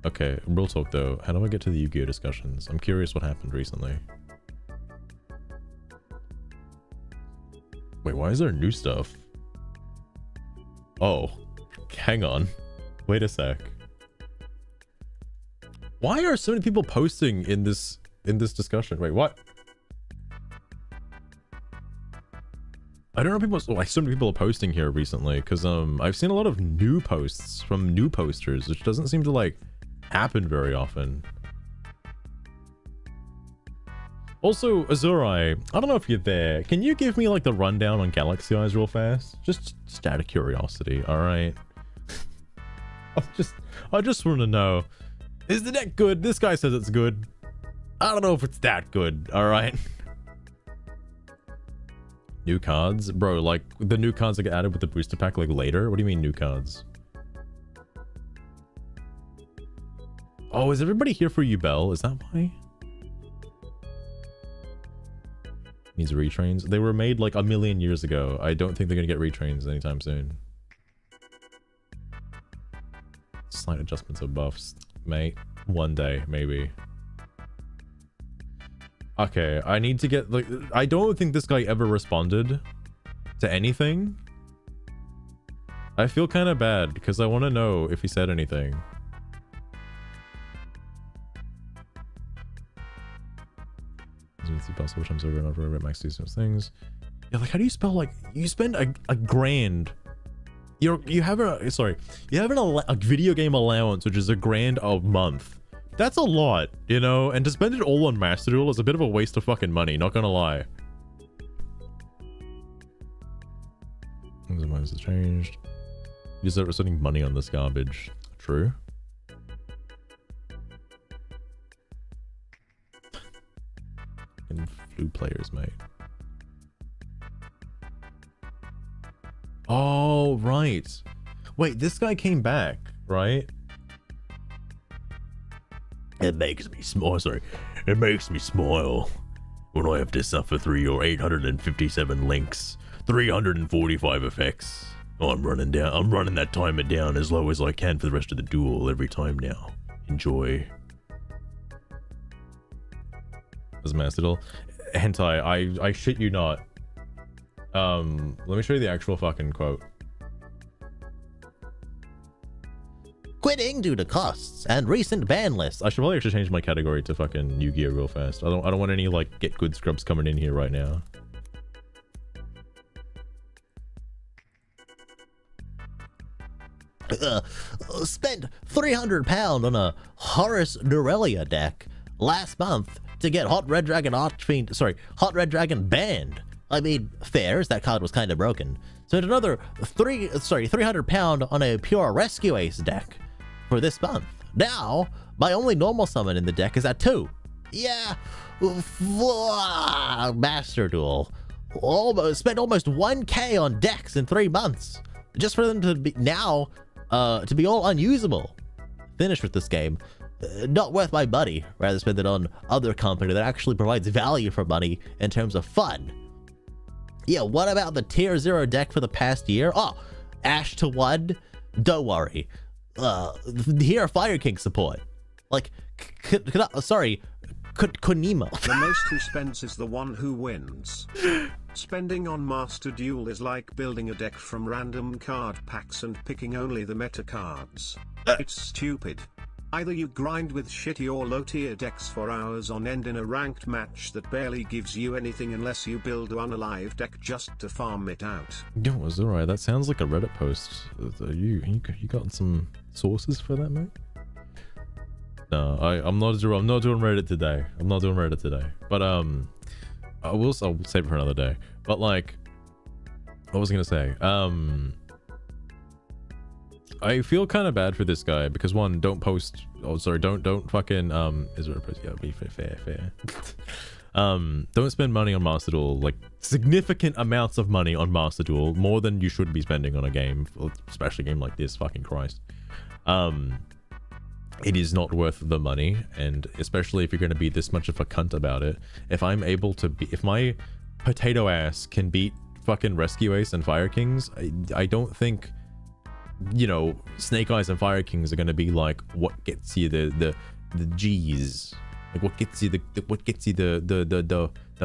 Okay, real talk though, how do I get to the Yu-Gi-Oh discussions? I'm curious what happened recently. Wait, why is there new stuff? Oh, hang on. Wait a sec. Why are so many people posting in this discussion? Wait, what? I don't know people, like so many people are posting here recently because I've seen a lot of new posts from new posters, which doesn't seem to like happen very often. Also, Azurai, I don't know if you're there. Can you give me like the rundown on Galaxy Eyes real fast? Just out of curiosity, all right? I just want to know, is the deck good? This guy says it's good. I don't know if it's that good, all right? New cards? Bro, like the new cards that get added with the booster pack like later? What do you mean new cards? Oh, is everybody here for you, Bell? Is that why? Needs retrains. They were made like a million years ago. I don't think they're gonna get retrains anytime soon. Slight adjustments of buffs, mate. One day, maybe. Okay, I need to get like, I don't think this guy ever responded to anything. I feel kind of bad because I want to know if he said anything. Which I'm over and over max these things. Yeah, like how do you spell like you spend a grand? You have a video game allowance which is $1,000 a month. That's a lot, you know, and to spend it all on Master Duel is a bit of a waste of fucking money, not gonna lie. Minds has changed. You start spending money on this garbage. True. And flu players, mate. Oh, right. Wait, this guy came back, right? It makes me smile. Sorry. It makes me smile when I have to suffer through your 857 links, 345 effects. Oh, I'm running that timer down as low as I can for the rest of the duel every time now. Enjoy. As Mastodon. Hentai, I shit you not. Let me show you the actual fucking quote.
Quitting due to costs and recent ban lists.
I should probably actually change my category to fucking Yu-Gi-Oh real fast. I don't want any like get good scrubs coming in here right now.
Spent £300 on a Horus Dorelia deck last month to get Hot Red Dragon banned. I mean, fair, as that card was kind of broken. Spent another £300 on a pure Rescue Ace deck for this month. Now, my only normal summon in the deck is at 2. Yeah, Master Duel. Spent almost 1k on decks in 3 months just for them to be now to be all unusable. Finished with this game. Not worth my money. Rather spend it on other company that actually provides value for money in terms of fun. Yeah, what about the tier 0 deck for the past year? Oh, Ash to 1? Don't worry. Here, Fire King support. Like, Konima.
The most who spends is the one who wins. Spending on Master Duel is like building a deck from random card packs and picking only the meta cards. It's stupid. Either you grind with shitty or low tier decks for hours on end in a ranked match that barely gives you anything unless you build one alive deck just to farm it out.
Yo, it's alright. That sounds like a Reddit post. You got some sources for that, mate? No, I'm not doing Reddit today. But I'll save it for another day. But like, what was I gonna say? I feel kind of bad for this guy because one, don't post. Oh, sorry, don't fucking is there a post? Yeah, be fair. Don't spend money on Master Duel, like significant amounts of money on Master Duel, more than you should be spending on a game, especially a game like this. Fucking Christ. It is not worth the money, and especially if you're going to be this much of a cunt about it. If my potato ass can beat fucking Rescue Ace and Fire Kings, I don't think, you know, Snake Eyes and Fire Kings are going to be like what gets you the G's, like what gets you the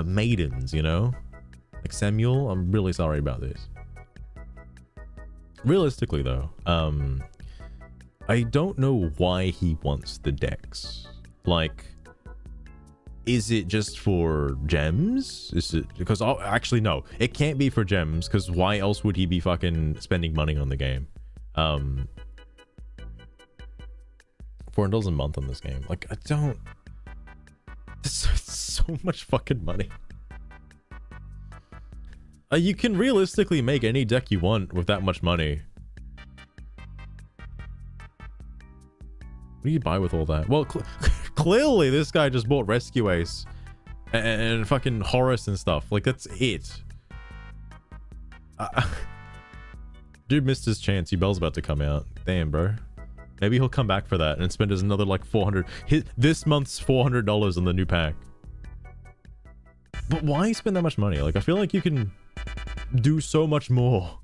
maidens, you know? Like Samuel, I'm really sorry about this. Realistically though, I don't know why he wants the decks. Like, is it just for gems? Is it because actually no, it can't be for gems, because why else would he be fucking spending money on the game? $4 a month on this game. Like, I don't. It's so much fucking money. You can realistically make any deck you want with that much money. What do you buy with all that? Well, clearly this guy just bought Rescue Ace and fucking Horus and stuff. Like, that's it. Dude missed his chance. Yubel's about to come out. Damn, bro. Maybe he'll come back for that and spend his another like 400. This month's $400 on the new pack. But why spend that much money? Like, I feel like you can do so much more.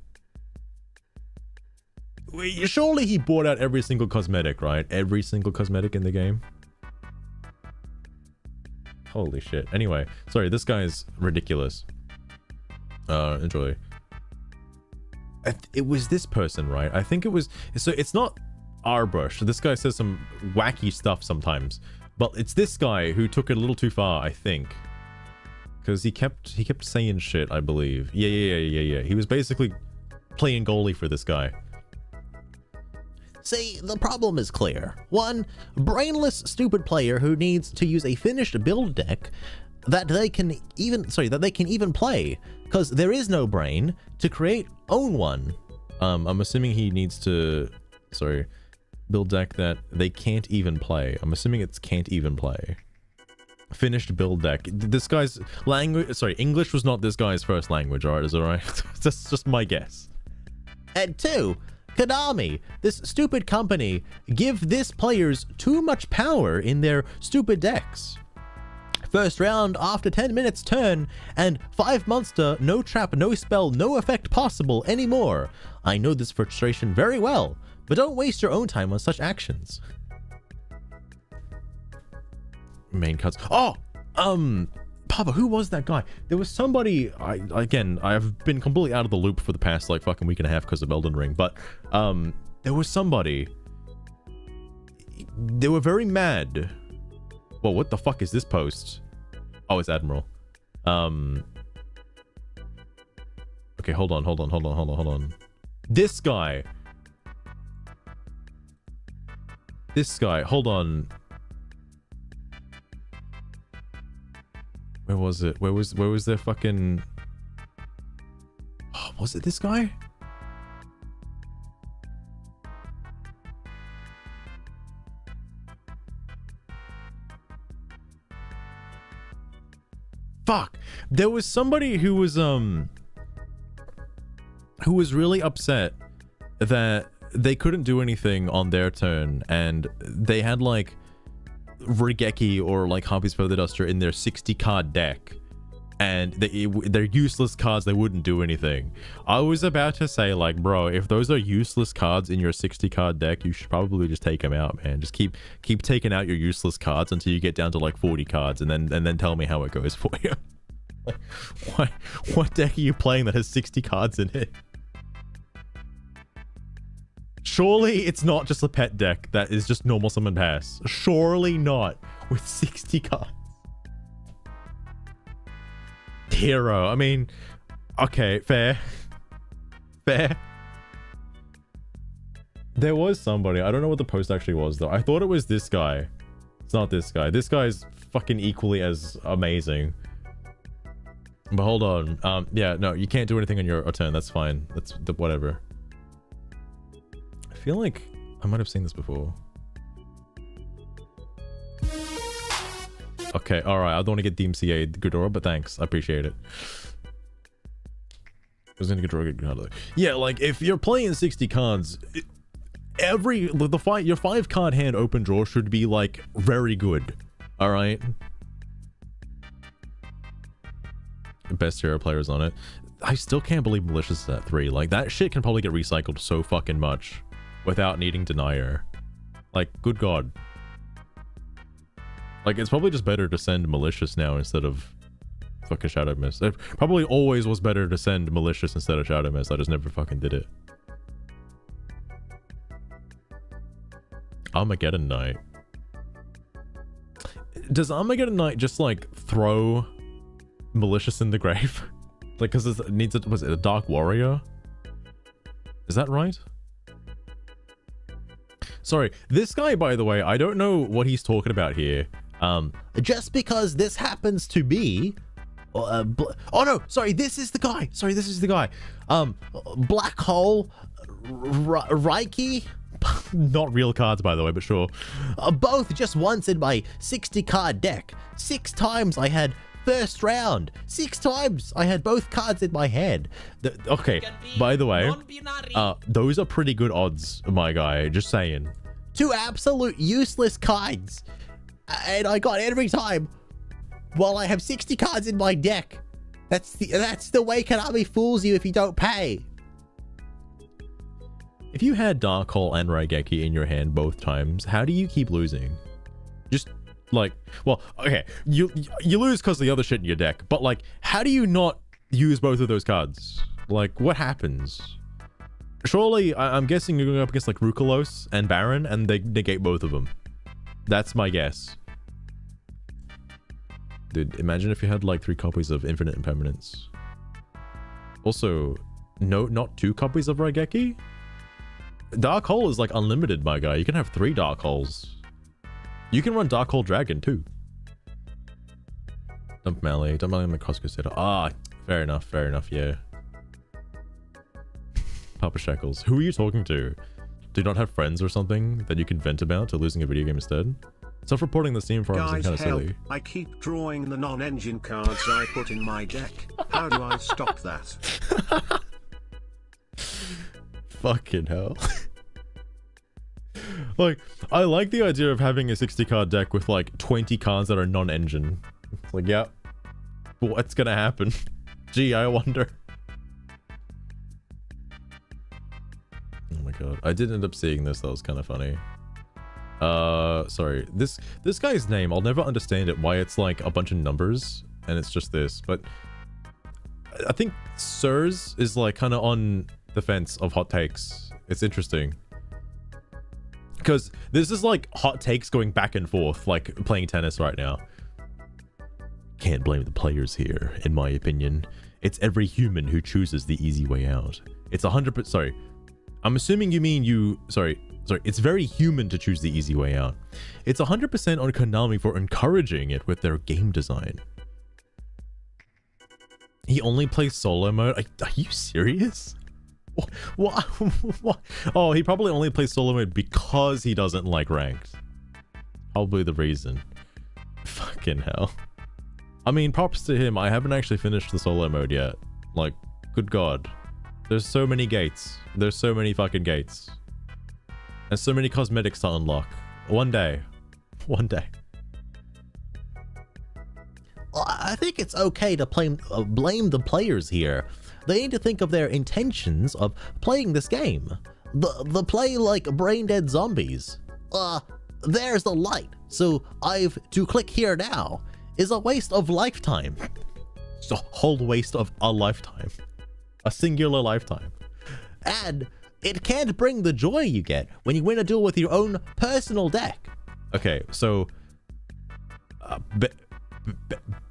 Surely he bought out every single cosmetic, right? Every single cosmetic in the game. Holy shit. Anyway, sorry, this guy's ridiculous. Enjoy. It was this person, right? I think it was. So it's not Arbrush. This guy says some wacky stuff sometimes, but it's this guy who took it a little too far, I think. Because he kept saying shit, I believe. Yeah. He was basically playing goalie for this guy.
See, the problem is clear. One, brainless, stupid player who needs to use a finished build deck that they can even play, because there is no brain to own one. I'm assuming he needs to, build deck that they can't even play. I'm assuming it's can't even play. Finished build deck. This guy's language, English was not this guy's first language, alright? Is it alright? That's just my guess. And two, Konami, this stupid company, give this players too much power in their stupid decks. First round after 10 minutes turn, and 5 monster, no trap, no spell, no effect possible anymore. I know this frustration very well, but don't waste your own time on such actions. Main cuts. Oh! Papa, who was that guy? There was somebody, I've been completely out of the loop for the past, like, fucking week and a half because of Elden Ring, but, there was somebody. They were very mad. Well, what the fuck is this post? Oh, it's Admiral. Okay, hold on. This guy, hold on. Where was it? Where was their fucking... Oh, was it this guy? Fuck. There was somebody who was really upset that they couldn't do anything on their turn, and they had like Rigeki or like Harpy's Feather Duster in their 60 card deck, and they're useless cards. They wouldn't do anything. I was about to say, like, bro, if those are useless cards in your 60 card deck, you should probably just take them out, man. Just keep taking out your useless cards until you get down to like 40 cards, and then tell me how it goes for you. Like, what deck are you playing that has 60 cards in it? Surely it's not just a pet deck that is just normal summon pass. Surely not with 60 cards. Hero. I mean, okay, fair. There was somebody. I don't know what the post actually was though. I thought it was this guy. It's not this guy. This guy's fucking equally as amazing. But hold on. Yeah, no, you can't do anything on your turn. That's fine. That's whatever. I feel like I might have seen this before. Okay, alright. I don't want to get DMCA Ghidorah, but thanks. I appreciate it. I was gonna Ghidorah. Yeah, like, if you're playing 60 cards, your 5 card hand open draw should be, like, very good. Alright? Best hero players on it. I still can't believe Malicious is at 3. Like, that shit can probably get recycled so fucking much without needing Denier. Like, good god. Like, it's probably just better to send Malicious now instead of fucking Shadow Mist. It probably always was better to send Malicious instead of Shadow Mist. I just never fucking did it. Armageddon Knight. Does Armageddon Knight just, like, throw Malicious in the grave? Like, because it needs was it a Dark Warrior? Is that right? Sorry, this guy, by the way, I don't know what he's talking about here. Just because this happens to be... oh no, sorry, this is the guy. Black Hole, Reiki... Not real cards, by the way, but sure. Both just once in my 60 card deck. 6 times I had first round. 6 times I had both cards in my hand. Okay, by the way, those are pretty good odds, my guy, just saying. 2 absolute useless cards, and I got every time while I have 60 cards in my deck. That's the way Konami fools you if you don't pay. If you had Dark Hole and Raigeki in your hand both times, how do you keep losing? Just like, well, okay, you lose because of the other shit in your deck, but like, how do you not use both of those cards? Like, what happens? Surely, I'm guessing you're going up against like Rukalos and Baron, and they negate both of them. That's my guess. Dude, imagine if you had like 3 copies of Infinite Impermanence. Also, no, not 2 copies of Raigeki? Dark Hole is like unlimited, my guy. You can have 3 Dark Holes. You can run Dark Hole Dragon too. Dump Melee on the Costco setup. Ah, fair enough, yeah. Papa Shackles. Who are you talking to? Do you not have friends or something that you can vent about to losing a video game instead? Self-reporting the Steam forums is kind of silly.
I keep drawing the non-engine cards I put in my deck. How do I stop that?
Fucking hell. Like, I like the idea of having a 60 card deck with like 20 cards that are non-engine. Like, yep. What's gonna happen? Gee, I wonder. Oh my god. I did end up seeing this. That was kind of funny. Sorry. This guy's name, I'll never understand it. Why it's like a bunch of numbers and it's just this. But I think Sirs is like kind of on the fence of hot takes. It's interesting. Because this is like hot takes going back and forth, like playing tennis right now. Can't blame the players here, in my opinion. It's every human who chooses the easy way out. It's 100%. Sorry. I'm assuming you mean you. Sorry. It's very human to choose the easy way out. It's 100% on Konami for encouraging it with their game design. He only plays solo mode? Are you serious? What? What? Oh, he probably only plays solo mode because he doesn't like ranked. Probably the reason. Fucking hell. I mean, props to him. I haven't actually finished the solo mode yet. Like, good god. There's so many gates. There's so many fucking gates. And so many cosmetics to unlock. One day. One day.
I think it's okay to blame the players here. They need to think of their intentions of playing this game. The play like brain dead zombies. There's the light, so I've to click here now is a waste of lifetime. It's a whole waste of a lifetime. A singular lifetime. And it can't bring the joy you get when you win a duel with your own personal deck.
Okay, so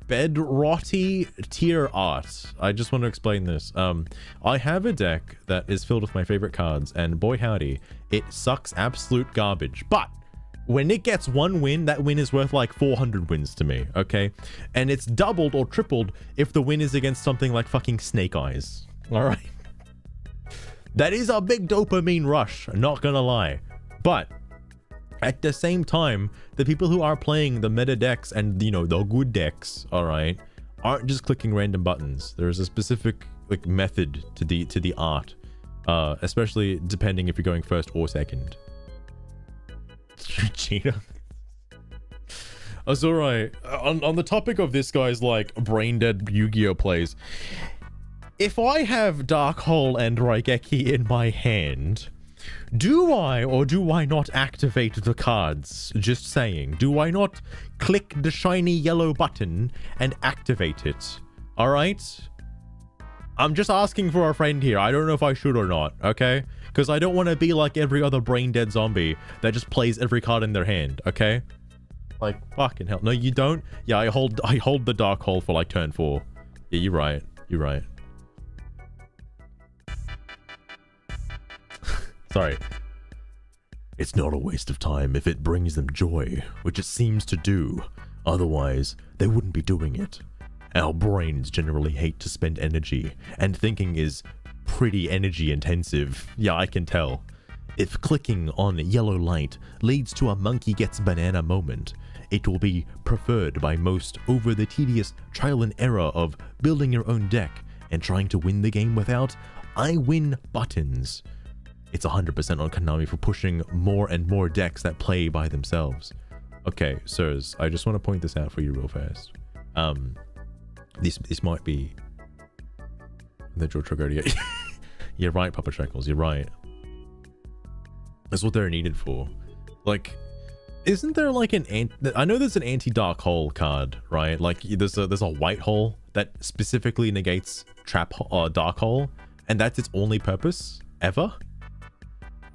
Bedrotty tier art. I just want to explain this. I have a deck that is filled with my favorite cards, and boy howdy, it sucks absolute garbage. But when it gets one win, that win is worth like 400 wins to me, okay? And it's doubled or tripled if the win is against something like fucking Snake Eyes. Alright? That is a big dopamine rush, not gonna lie. But at the same time, the people who are playing the meta decks and, you know, the good decks, all right, aren't just clicking random buttons. There's a specific like method to the art, especially depending if you're going first or second. Cheetah. Azurai, on the topic of this guy's like brain dead Yu-Gi-Oh plays, if I have Dark Hole and Raigeki in my hand, do I or do I not activate the cards? Just saying. Do I not click the shiny yellow button and activate it? Alright? I'm just asking for a friend here. I don't know if I should or not, okay? Because I don't want to be like every other brain dead zombie that just plays every card in their hand, okay? Like, fucking hell. No, you don't? Yeah, I hold the Dark Hole for like turn 4. Yeah, you're right. You're right. Sorry. It's not a waste of time if it brings them joy, which it seems to do. Otherwise, they wouldn't be doing it. Our brains generally hate to spend energy, and thinking is pretty energy intensive. Yeah, I can tell. If clicking on yellow light leads to a monkey gets banana moment, it will be preferred by most over the tedious trial and error of building your own deck and trying to win the game without I win buttons. It's 100% on Konami for pushing more and more decks that play by themselves. Okay, sirs, I just want to point this out for you real fast. This might be the George Trigger. You're right, Papa Shackles, you're right. That's what they're needed for. Like, isn't there like I know there's an anti-dark hole card, right? Like there's a white hole that specifically negates dark hole, and that's its only purpose ever.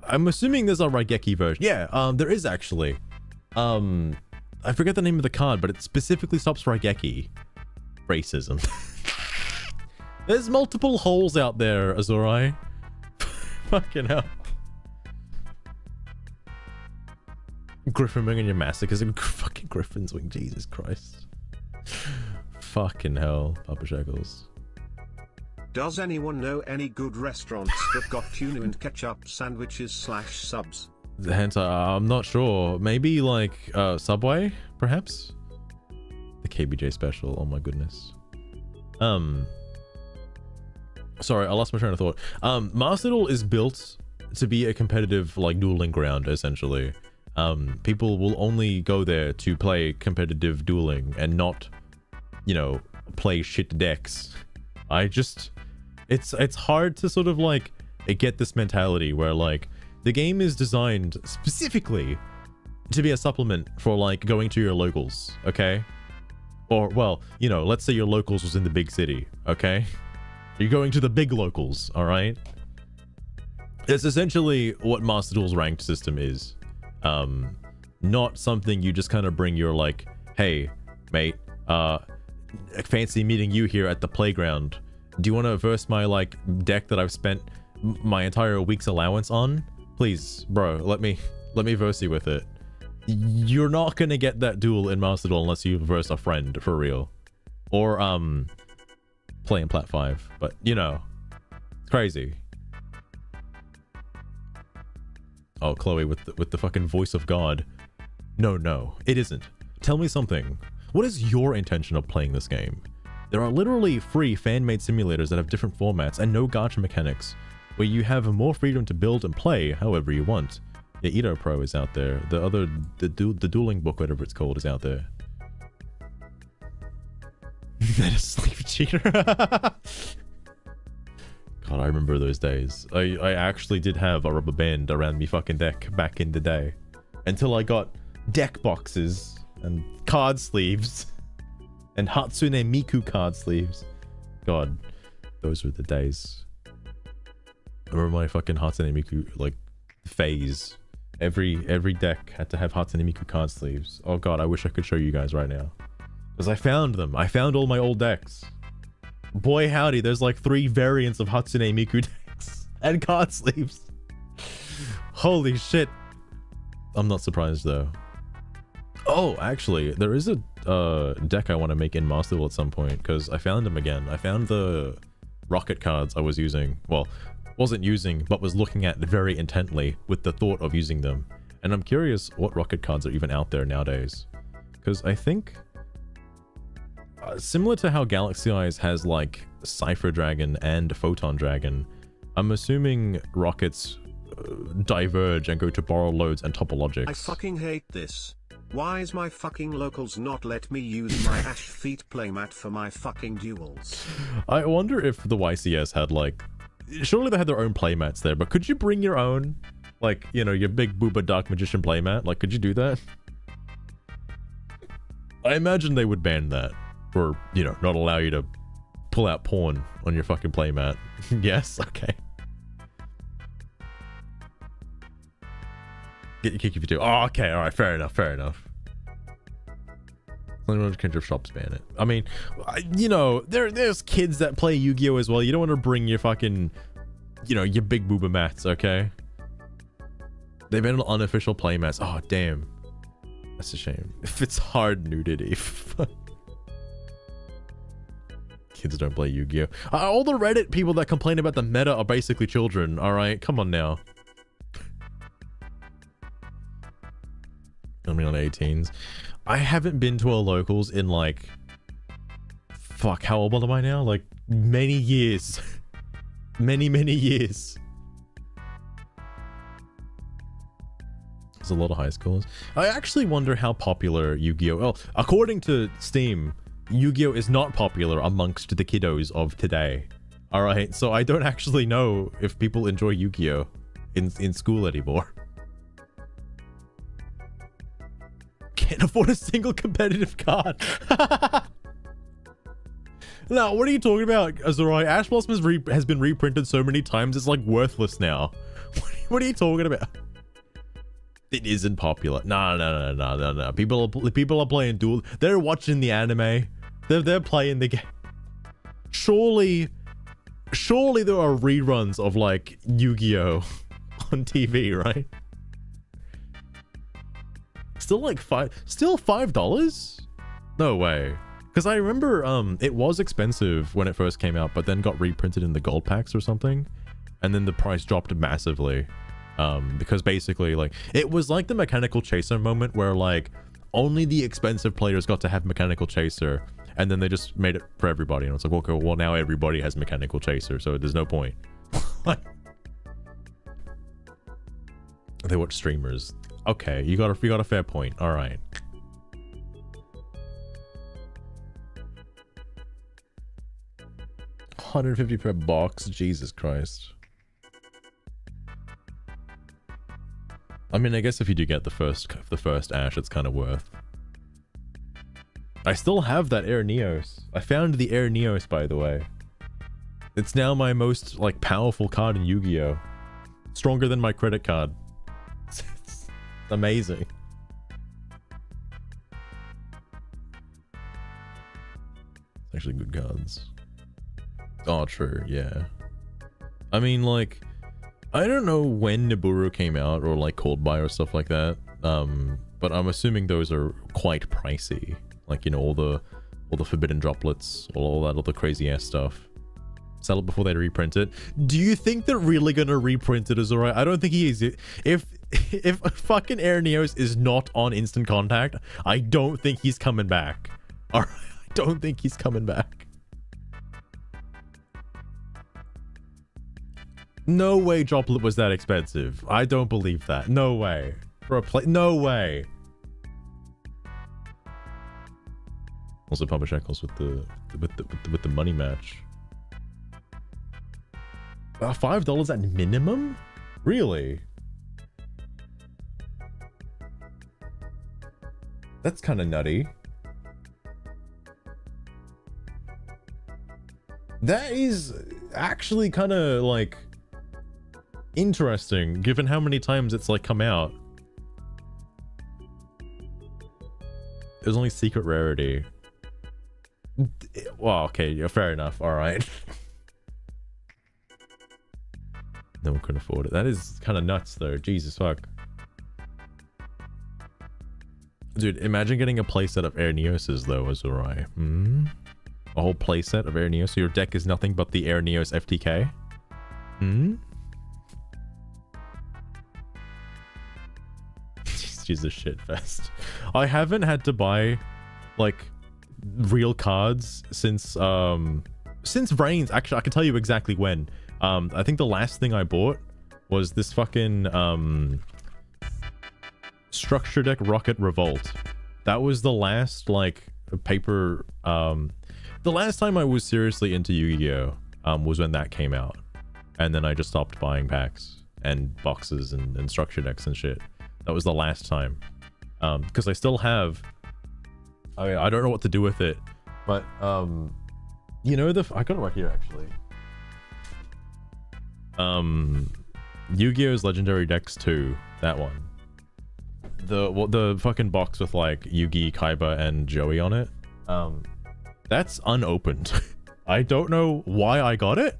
I'm assuming there's a Raigeki version. Yeah, there is actually. I forget the name of the card, but it specifically stops Raigeki. Racism. There's multiple holes out there, Azurai. Fucking hell. Griffin Wing and your massacres and fucking Griffin's Wing. Jesus Christ. Fucking hell, Papa Shackles.
Does anyone know any good restaurants that got tuna and ketchup sandwiches / subs?
I'm not sure. Maybe like Subway, perhaps? The KBJ special. Oh my goodness. Sorry, I lost my train of thought. Master Duel is built to be a competitive like dueling ground, essentially. People will only go there to play competitive dueling and not you know, play shit decks. It's hard to sort of like get this mentality where like the game is designed specifically to be a supplement for like going to your locals, okay? Or, well, you know, let's say your locals was in the big city, okay? You're going to the big locals, all right? It's essentially what Master Duel's ranked system is. Not something you just kind of bring your like, hey, mate, fancy meeting you here at the playground. Do you want to verse my like deck that I've spent my entire week's allowance on? Please, bro, let me verse you with it. You're not gonna get that duel in Master Duel unless you verse a friend for real, or play in Plat 5. But you know, it's crazy. Oh, Chloe with the fucking voice of God. No, it isn't. Tell me something. What is your intention of playing this game? There are literally free fan-made simulators that have different formats and no gacha mechanics, where you have more freedom to build and play however you want. Yeah, Edo Pro is out there. The dueling book, whatever it's called, is out there. That is sleep cheater. God, I remember those days. I actually did have a rubber band around me fucking deck back in the day. Until I got deck boxes and card sleeves. And Hatsune Miku card sleeves. God, those were the days. I remember my fucking Hatsune Miku, like, phase. Every deck had to have Hatsune Miku card sleeves. Oh god, I wish I could show you guys right now. Because I found them. I found all my old decks. Boy howdy, there's like 3 variants of Hatsune Miku decks. And card sleeves. Holy shit. I'm not surprised though. Oh, actually, there is a deck I want to make in Master Duel at some point. Because I found them again. I found the rocket cards I was using. Well, wasn't using, but was looking at very intently with the thought of using them. And I'm curious what rocket cards are even out there nowadays. Because I think, similar to how Galaxy Eyes has like Cypher Dragon and Photon Dragon, I'm assuming rockets diverge and go to Borrow Loads and Topologics.
I fucking hate this. Why is my fucking locals not let me use my Ash Feet playmat for my fucking duels?
I wonder if the YCS had like, surely they had their own playmats there, but could you bring your own, like, you know, your big Booba Dark Magician playmat? Like, could you do that? I imagine they would ban that, or, you know, not allow you to pull out porn on your fucking playmat. Yes? Okay. Get your kick if you do. Oh, okay, alright, fair enough. Kindred shops ban it. I mean, you know, there's kids that play Yu-Gi-Oh as well. You don't want to bring your fucking, you know, your big booba mats, okay? They've been on unofficial playmats. Oh, damn. That's a shame. If it's hard nudity. Kids don't play Yu-Gi-Oh. All the Reddit people that complain about the meta are basically children, alright? Come on now. I mean, on 18s. I haven't been to a locals in like, fuck, how old am I now? Like, many years. many years. There's a lot of high schoolers. I actually wonder how popular Yu-Gi-Oh! Oh, according to Steam, Yu-Gi-Oh! Is not popular amongst the kiddos of today. Alright, so I don't actually know if people enjoy Yu-Gi-Oh! in school anymore. Can't afford a single competitive card. Now, what are you talking about, Azurai? Ash Blossom has been reprinted so many times, it's like worthless now. What are you talking about? It isn't popular. No. People are playing Duel. They're watching the anime. They're playing the game. Surely there are reruns of like Yu-Gi-Oh! On TV, right? Still like $5? No way. Because I remember it was expensive when it first came out, but then got reprinted in the gold packs or something, and then the price dropped massively. Because basically, like, it was like the Mechanical Chaser moment where like only the expensive players got to have Mechanical Chaser, and then they just made it for everybody, and it's like, okay, well now everybody has Mechanical Chaser, so there's no point. They watch streamers. Okay, you got a fair point. All right. 150 per box. Jesus Christ. I mean, I guess if you do get the first Ash, it's kind of worth. I still have that Air Neos. I found the Air Neos, by the way. It's now my most, like, powerful card in Yu-Gi-Oh! Stronger than my credit card. It's amazing. It's actually good cards. Oh, true, yeah. I mean, like, I don't know when Nibiru came out or like Cold Buy or stuff like that. But I'm assuming those are quite pricey. Like, you know, all the forbidden droplets, all that other crazy ass stuff. Sell it before they reprint it. Do you think they're really gonna reprint it as alright? I don't think he is. If fucking Air Neos is not on instant contact, I don't think he's coming back. Alright, I don't think he's coming back. No way droplet was that expensive. I don't believe that. No way. For a play, no way. Also publish shekels with the money match. $5 at minimum? Really? That's kind of nutty. That is actually kind of like interesting, given how many times it's like come out. It was only secret rarity. Well, okay, yeah, fair enough. All right. No one could afford it. That is kind of nuts, though. Jesus fuck. Dude, imagine getting a playset of Air Neoses, though, as alright. A whole playset of Air Neos, so your deck is nothing but the Air Neos FTK? She's a shit fest. I haven't had to buy, like, real cards since Reigns. Actually, I can tell you exactly when. I think the last thing I bought was this fucking structure deck Rocket Revolt. That was the last like paper. The last time I was seriously into Yu-Gi-Oh was when that came out, and then I just stopped buying packs and boxes and structure decks and shit. That was the last time, because I still have. I don't know what to do with it, but you know I got it right here actually. Yu-Gi-Oh's Legendary Decks 2, that one. The fucking box with like Yugi, Kaiba, and Joey on it. That's unopened. I don't know why I got it.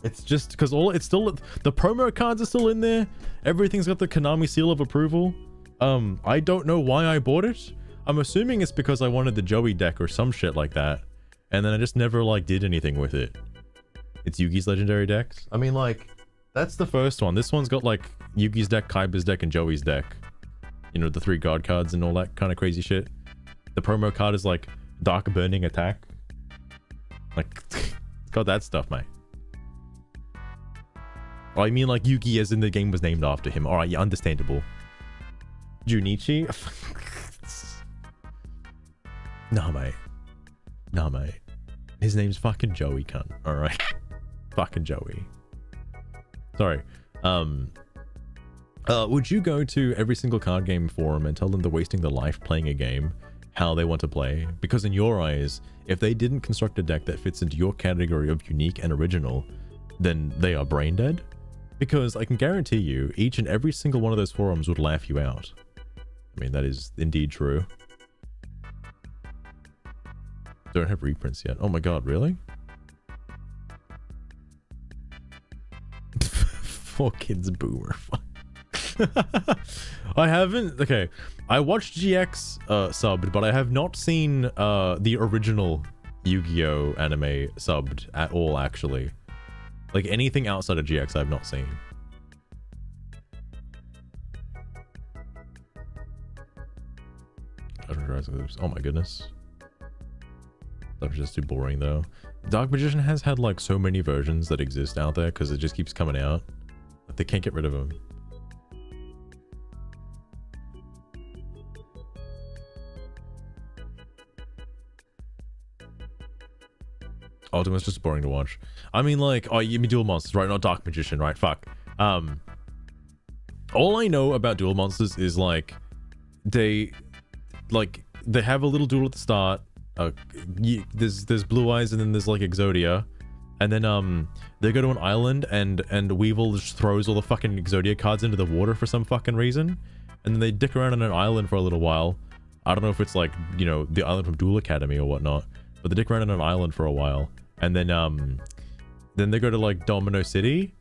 It's just because it's still the promo cards are still in there. Everything's got the Konami seal of approval. I don't know why I bought it. I'm assuming it's because I wanted the Joey deck or some shit like that, and then I just never like did anything with it. It's Yugi's Legendary Decks. I mean, like, that's the first one. This one's got like Yugi's deck, Kaiba's deck, and Joey's deck. You know, the 3 god cards and all that kind of crazy shit. The promo card is like Dark Burning Attack. Like, it's got that stuff, mate. I mean, like, Yugi as in the game was named after him. Alright, yeah, understandable. Junichi? Nah, mate. Nah, mate. His name's fucking Joey, cunt. Alright. Fucking Joey. Sorry. Would you go to every single card game forum and tell them they're wasting their life playing a game how they want to play? Because in your eyes, if they didn't construct a deck that fits into your category of unique and original, then they are brain dead? Because I can guarantee you, each and every single one of those forums would laugh you out. I mean, that is indeed true. Don't have reprints yet. Oh my god, really? 4 kids boomer. I haven't. Okay, I watched GX subbed, but I have not seen the original Yu-Gi-Oh anime subbed at all. Actually, like anything outside of GX, I've not seen. Oh my goodness. That was just too boring though. Dark Magician has had like so many versions that exist out there because it just keeps coming out. They can't get rid of them. Ultimate's just boring to watch. I mean, like, oh, you mean Duel Monsters, right? Not Dark Magician, right? Fuck. All I know about Duel Monsters is like they have a little duel at the start. There's Blue Eyes, and then there's like Exodia, and then they go to an island, and Weevil just throws all the fucking Exodia cards into the water for some fucking reason, and then they dick around on an island for a little while. I don't know if it's like, you know, the island from Duel Academy or whatnot, but they dick around on an island for a while, and then they go to like Domino City,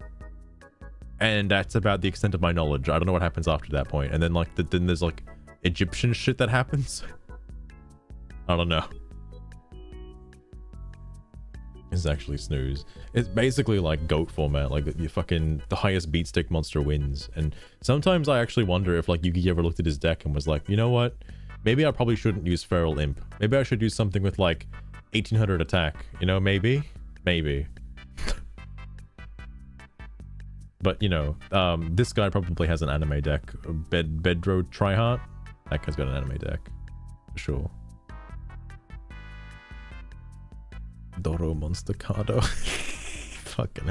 and that's about the extent of my knowledge. I don't know what happens after that point. And then like then there's like Egyptian shit that happens. I don't know. It's actually snooze. It's basically like GOAT format, like you fucking the highest beat stick monster wins. And sometimes I actually wonder if like Yugi ever looked at his deck and was like, you know what? Maybe I probably shouldn't use Feral Imp. Maybe I should use something with like 1800 attack. You know, maybe. But you know, this guy probably has an anime deck. Bedro Tryhard. That guy's got an anime deck, for sure. Doro Monster Cardo. Fucking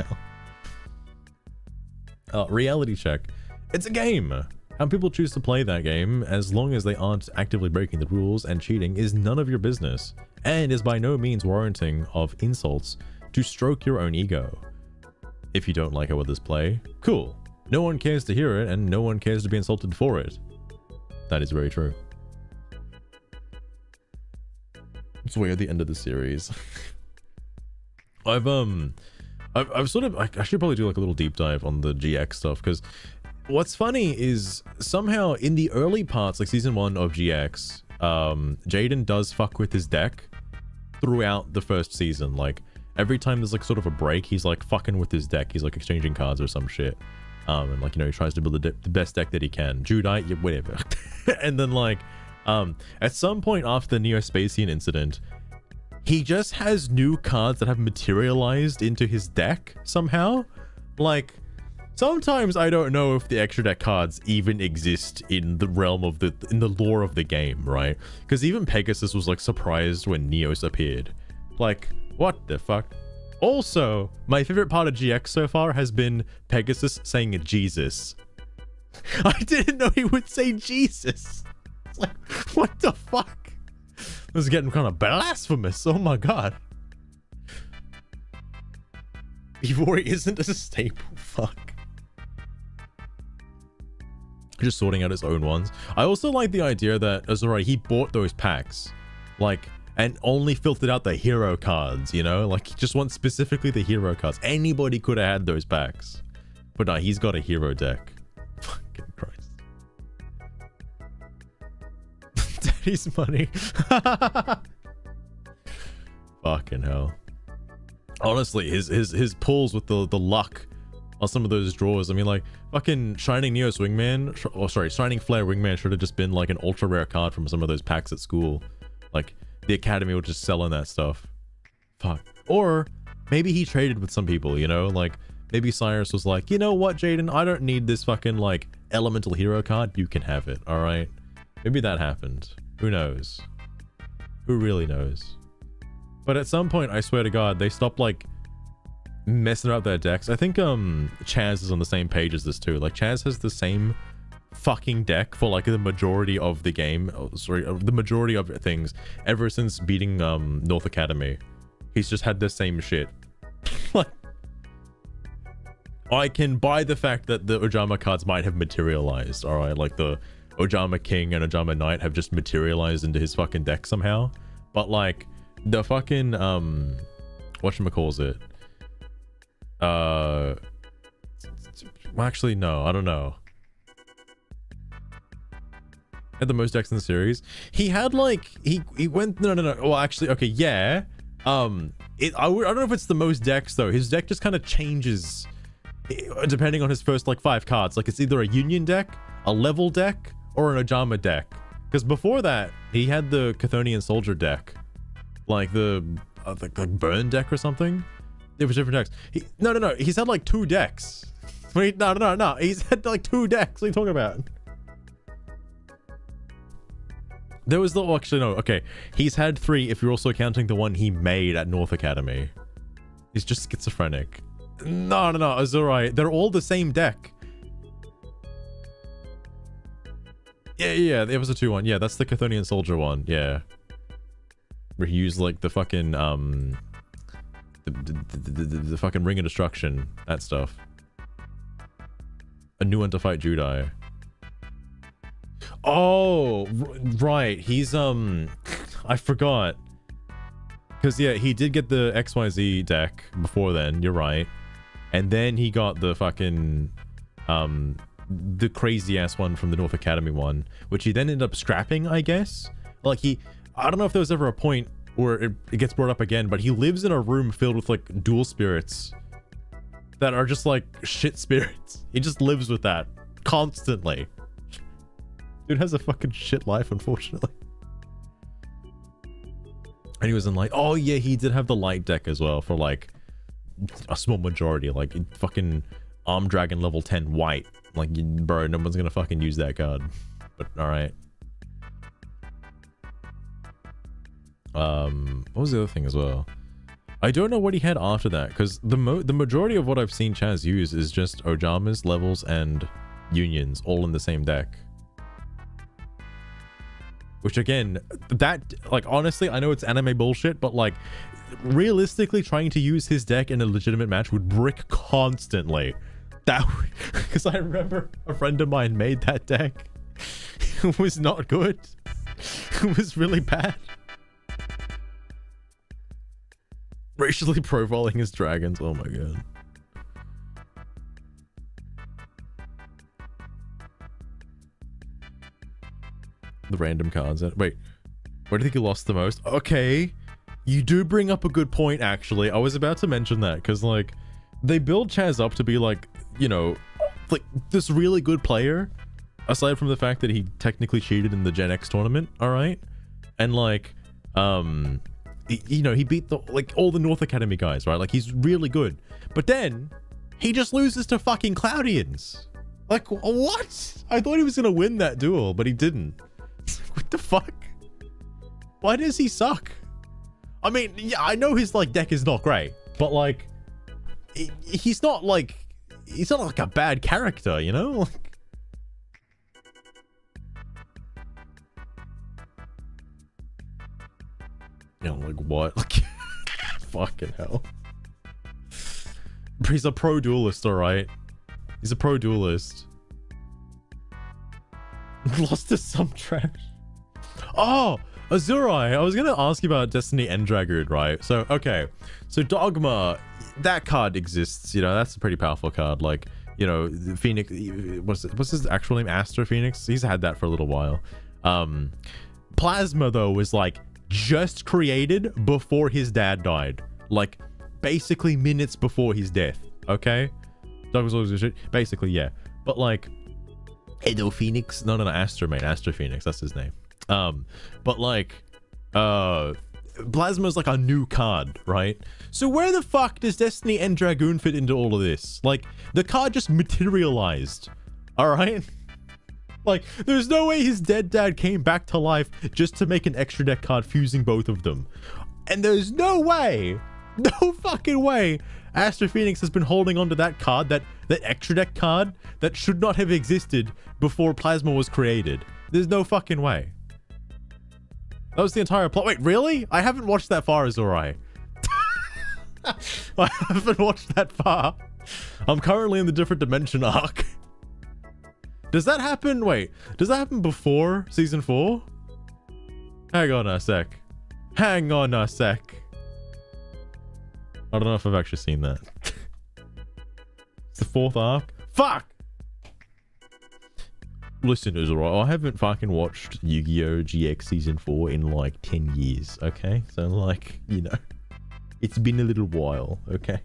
hell. Reality check. It's a game. How people choose to play that game, as long as they aren't actively breaking the rules and cheating, is none of your business, and is by no means warranting of insults to stroke your own ego. If you don't like how others play, cool. No one cares to hear it, and no one cares to be insulted for it. That is very true. It's way at the end of the series. I've sort of, I should probably do like a little deep dive on the GX stuff, because what's funny is somehow in the early parts, like season 1 of GX, Jaden does fuck with his deck throughout the first season. Like every time there's like sort of a break, he's like fucking with his deck. He's like exchanging cards or some shit. And like, you know, he tries to build the best deck that he can. Judite, whatever. And then like, at some point after the Neo-Spacian incident, he just has new cards that have materialized into his deck somehow. Like, sometimes I don't know if the extra deck cards even exist in the realm of in the lore of the game, right? Because even Pegasus was like surprised when Neos appeared. Like, what the fuck? Also, my favorite part of GX so far has been Pegasus saying Jesus. I didn't know he would say Jesus. It's like, what the fuck? This is getting kind of blasphemous. Oh my god. Ivory isn't a staple. Fuck. Just sorting out his own ones. I also like the idea that Azura, he bought those packs. Like, and only filtered out the hero cards, you know? Like, he just wants specifically the hero cards. Anybody could have had those packs. But no, he's got a hero deck. Fucking Christ. Daddy's money. Fucking hell. Honestly, his pulls with the luck on some of those draws. I mean, like, fucking Shining Neos Wingman, Shining Flare Wingman should have just been like an ultra rare card from some of those packs at school. Like, the Academy would just sell in that stuff. Fuck. Or maybe he traded with some people, you know? Like, maybe Cyrus was like, you know what, Jaden? I don't need this fucking, like, elemental hero card. You can have it, alright? Maybe that happened. Who knows? Who really knows? But at some point, I swear to God, they stopped, like, messing up their decks. I think, Chaz is on the same page as this, too. Like, Chaz has the same fucking deck for, like, the majority of the game. Oh, sorry, the majority of things ever since beating, North Academy. He's just had the same shit. Like, I can buy the fact that the Ojama cards might have materialized, alright? Like, the Ojama King and Ojama Knight have just materialized into his fucking deck somehow. But, like, the fucking, whatchamacallit? Actually, no, I don't know. Had the most decks in the series. He had, like, he went, no. Well, actually, okay, yeah. I don't know if it's the most decks, though. His deck just kind of changes depending on his first, like, 5 cards. Like, it's either a Union deck, a Level deck, or an Ojama deck. Because before that, he had the Chthonian Soldier deck. Like, the Burn deck or something. It was different decks. No. He's had, like, 2 decks. Wait, no. He's had, like, 2 decks. What are you talking about? There was the... Oh, actually, no. Okay. He's had 3 if you're also counting the one he made at North Academy. He's just schizophrenic. No, it's alright. They're all the same deck. Yeah, the episode 2 one. Yeah, that's the Chthonian soldier one. Yeah. Where he used like the fucking the fucking ring of destruction, that stuff. A new one to fight Judai. Oh, right. He's I forgot. Because yeah, he did get the XYZ deck before then, you're right. And then he got the fucking the crazy ass one from the North Academy one, which he then ended up scrapping, I guess. Like I don't know if there was ever a point where it gets brought up again, but he lives in a room filled with like dual spirits that are just like shit spirits. He just lives with that constantly. Dude has a fucking shit life, unfortunately. And he was in light. Oh yeah, he did have the light deck as well for like a small majority, like fucking Arm Dragon level 10 white. Like, bro, no one's gonna fucking use that card. But all right. What was the other thing as well? I don't know what he had after that, because the majority of what I've seen Chaz use is just Ojamas, levels, and unions all in the same deck. Which again, that, like, honestly, I know it's anime bullshit, but like, realistically trying to use his deck in a legitimate match would brick constantly. That, because I remember a friend of mine made that deck. It was not good. It was really bad. Racially profiling his dragons. Oh my god. The random cards. Wait, where do you think he lost the most? Okay, you do bring up a good point, actually. I was about to mention that, because like they build Chaz up to be like, you know, like this really good player, aside from the fact that he technically cheated in the Gen X tournament. All right, and like you know, he beat the like all the North Academy guys, right? Like he's really good, but then he just loses to fucking Cloudians. Like what? I thought he was gonna win that duel, but he didn't. What the fuck? Why does he suck? I mean, yeah, I know his like deck is not great, but like he's not like a bad character, you know? Like, you know, like what? Like, fucking hell. He's a pro duelist, alright? He's a pro duelist. Lost to some trash. Oh, Azurai, I was gonna ask you about Destiny End Dragoon, right? So, okay. So Dogma, that card exists, you know, that's a pretty powerful card. Like, you know, Phoenix, what's his actual name? Astro Phoenix? He's had that for a little while. Plasma, though, was like just created before his dad died. Like, basically minutes before his death, okay? Dogma's always shit. Basically, yeah. But like, Edo Phoenix? No, Astro, mate. Astro Phoenix, that's his name. But like, Plasma's like a new card, right? So where the fuck does Destiny End Dragoon fit into all of this? Like, the card just materialized, alright? Like, there's no way his dead dad came back to life just to make an extra deck card fusing both of them. And there's no way, no fucking way, Astro Phoenix has been holding onto that card, that extra deck card that should not have existed before Plasma was created. There's no fucking way. That was the entire plot. Wait, really? I haven't watched that far, Azurai. I haven't watched that far. I'm currently in the different dimension arc. Does that happen? Wait, does that happen before season 4? Hang on a sec. Hang on a sec. I don't know if I've actually seen that. It's the 4th arc. Fuck! Listen, Israel, I haven't fucking watched Yu-Gi-Oh! GX Season 4 in like 10 years, okay? So like, you know, it's been a little while, okay?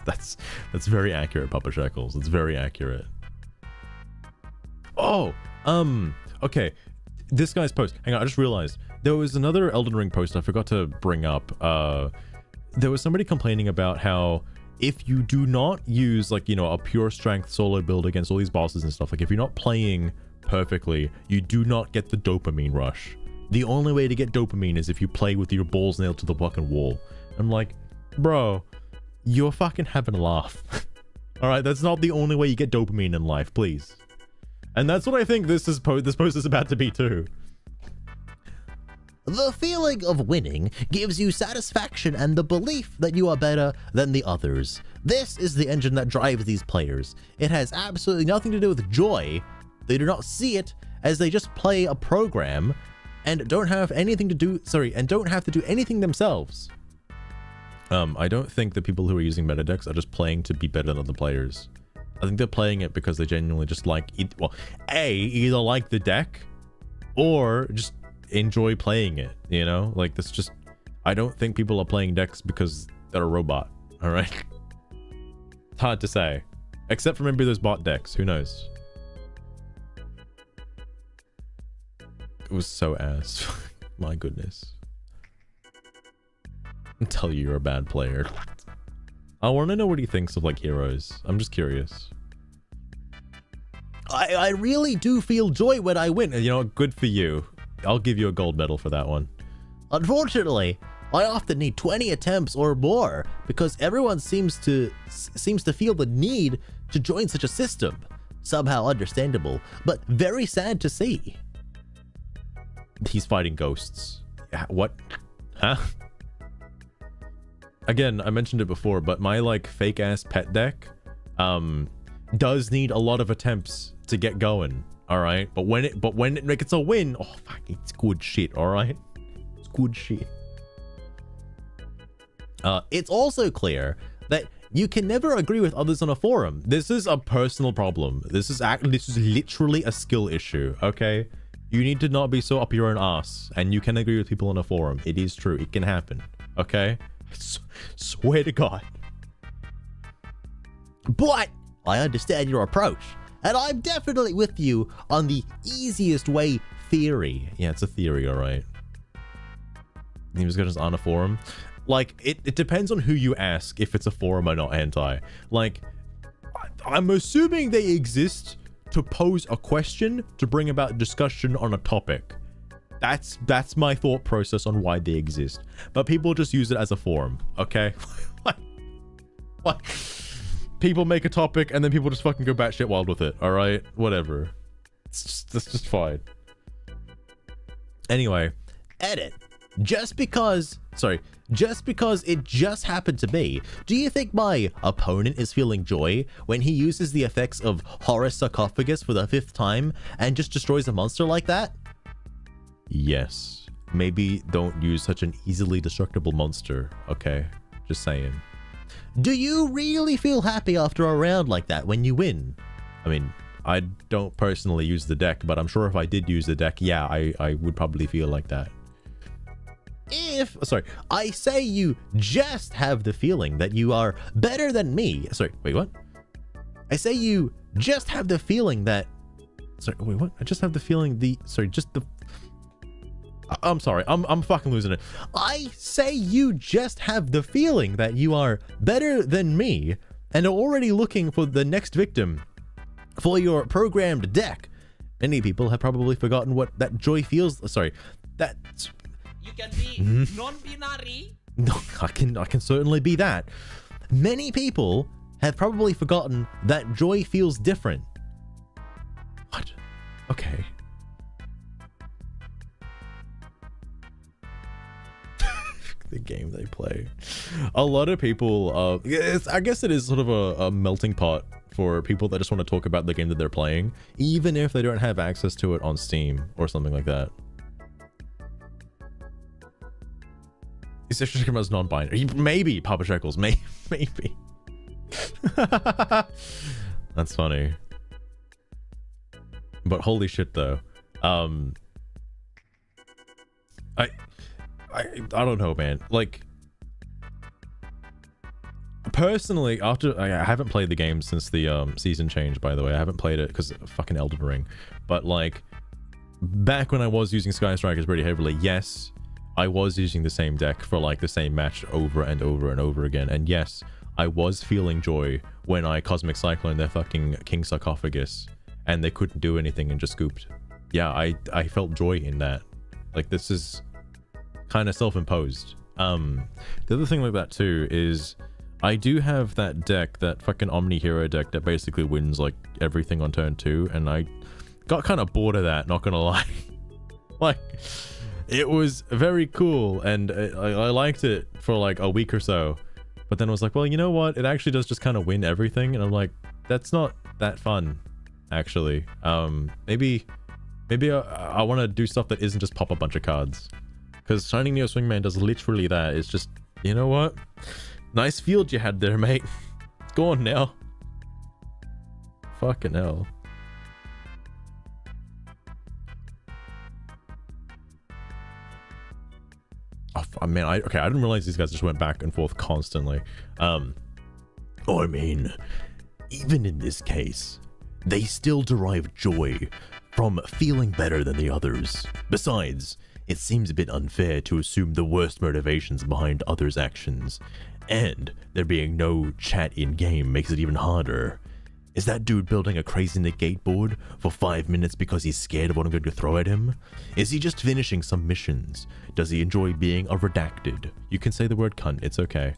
That's very accurate, Papa Shackles. It's very accurate. Oh, okay. This guy's post. Hang on, I just realized there was another Elden Ring post I forgot to bring up. There was somebody complaining about how if you do not use like, you know, a pure strength solo build against all these bosses and stuff, like if you're not playing perfectly, you do not get the dopamine rush. The only way to get dopamine is if you play with your balls nailed to the fucking wall. I'm like, bro, you're fucking having a laugh. All right, that's not the only way you get dopamine in life, please. And that's what I think this post is about to be too.
The feeling of winning gives you satisfaction and the belief that you are better than the others. This is the engine that drives these players. It has absolutely nothing to do with joy. They do not see it as they just play a program and don't have anything to do, and don't have to do anything themselves.
I don't think the people who are using meta decks are just playing to be better than other players. I think they're playing it because they genuinely just like, either like the deck or just enjoy playing it, you know? Like, that's just, I don't think people are playing decks because they're a robot, all right? It's hard to say. Except for maybe those bot decks, who knows? It was so ass. My goodness. I'll tell you you're a bad player. I want to know what he thinks of like heroes. I'm just curious.
I really do feel joy when I win.
You know what? Good for you. I'll give you a gold medal for that one.
Unfortunately, I often need 20 attempts or more because everyone seems to feel the need to join such a system. Somehow understandable, but very sad to see.
He's fighting ghosts. What? Huh? Again, I mentioned it before, but my like fake ass pet deck does need a lot of attempts to get going. All right, but when it gets a win, oh fuck, it's good shit. All right, it's good shit.
It's also clear that you can never agree with others on a forum.
This is a personal problem. This is literally a skill issue. Okay, you need to not be so up your own ass, and you can agree with people on a forum. It is true. It can happen. Okay, swear to God.
But I understand your approach. And I'm definitely with you on the easiest way theory.
Yeah, it's a theory, all right. He was going to on a forum. Like, it depends on who you ask if it's a forum or not, anti. Like, I'm assuming they exist to pose a question to bring about discussion on a topic. That's my thought process on why they exist. But people just use it as a forum, okay? What? People make a topic and then people just fucking go batshit wild with it. All right, whatever. That's just fine. Anyway,
edit. Just because it just happened to me, do you think my opponent is feeling joy when he uses the effects of Horus Sarcophagus for the 5th time and just destroys a monster like that?
Yes. Maybe don't use such an easily destructible monster, okay? Just saying.
Do you really feel happy after a round like that when you win?
I mean, I don't personally use the deck, but I'm sure if I did use the deck, yeah, I would probably feel like that.
I say you just have the feeling that you are better than me. Sorry, wait, what? I say you just have the feeling that... Sorry, wait, what? I just have the feeling I'm sorry, I'm fucking losing it. I say you just have the feeling that you are better than me and are already looking for the next victim for your programmed deck. Many people have probably forgotten what that joy feels. Sorry, that's...
You can be non-binary.
No, I can certainly be that. Many people have probably forgotten that joy feels different.
What? Okay. The game they play. A lot of people, I guess it is sort of a melting pot for people that just want to talk about the game that they're playing, even if they don't have access to it on Steam or something like that. He's actually talking about non-binary. Maybe, Papa Shekels, maybe. That's funny. But holy shit, though. I don't know, man. Like, personally, I haven't played the game since the season change, by the way. I haven't played it because of fucking Elden Ring. But like, back when I was using Sky Strikers pretty heavily, yes, I was using the same deck for like the same match over and over and over again. And yes, I was feeling joy when I Cosmic Cyclone their fucking King Sarcophagus and they couldn't do anything and just scooped. Yeah, I felt joy in that. Like, this is kind of self-imposed. The other thing like that too is I do have that deck, that fucking Omni Hero deck that basically wins like everything on turn 2, and I got kind of bored of that, not gonna lie. Like, it was very cool, and I liked it for like a week or so, but then I was like, well, you know what, it actually does just kind of win everything, and I'm like, that's not that fun, actually. Maybe I want to do stuff that isn't just pop a bunch of cards, because Shining Neo Swingman does literally that. It's just, you know what, nice field you had there, mate. It's gone now. Fucking hell. Oh man, I didn't realize these guys just went back and forth constantly.
I mean, even in this case, they still derive joy from feeling better than the others. Besides, it seems a bit unfair to assume the worst motivations behind others' actions, and there being no chat in-game makes it even harder. Is that dude building a crazy negate board for 5 minutes because he's scared of what I'm going to throw at him? Is he just finishing some missions? Does he enjoy being a redacted? You can say the word cunt, it's okay.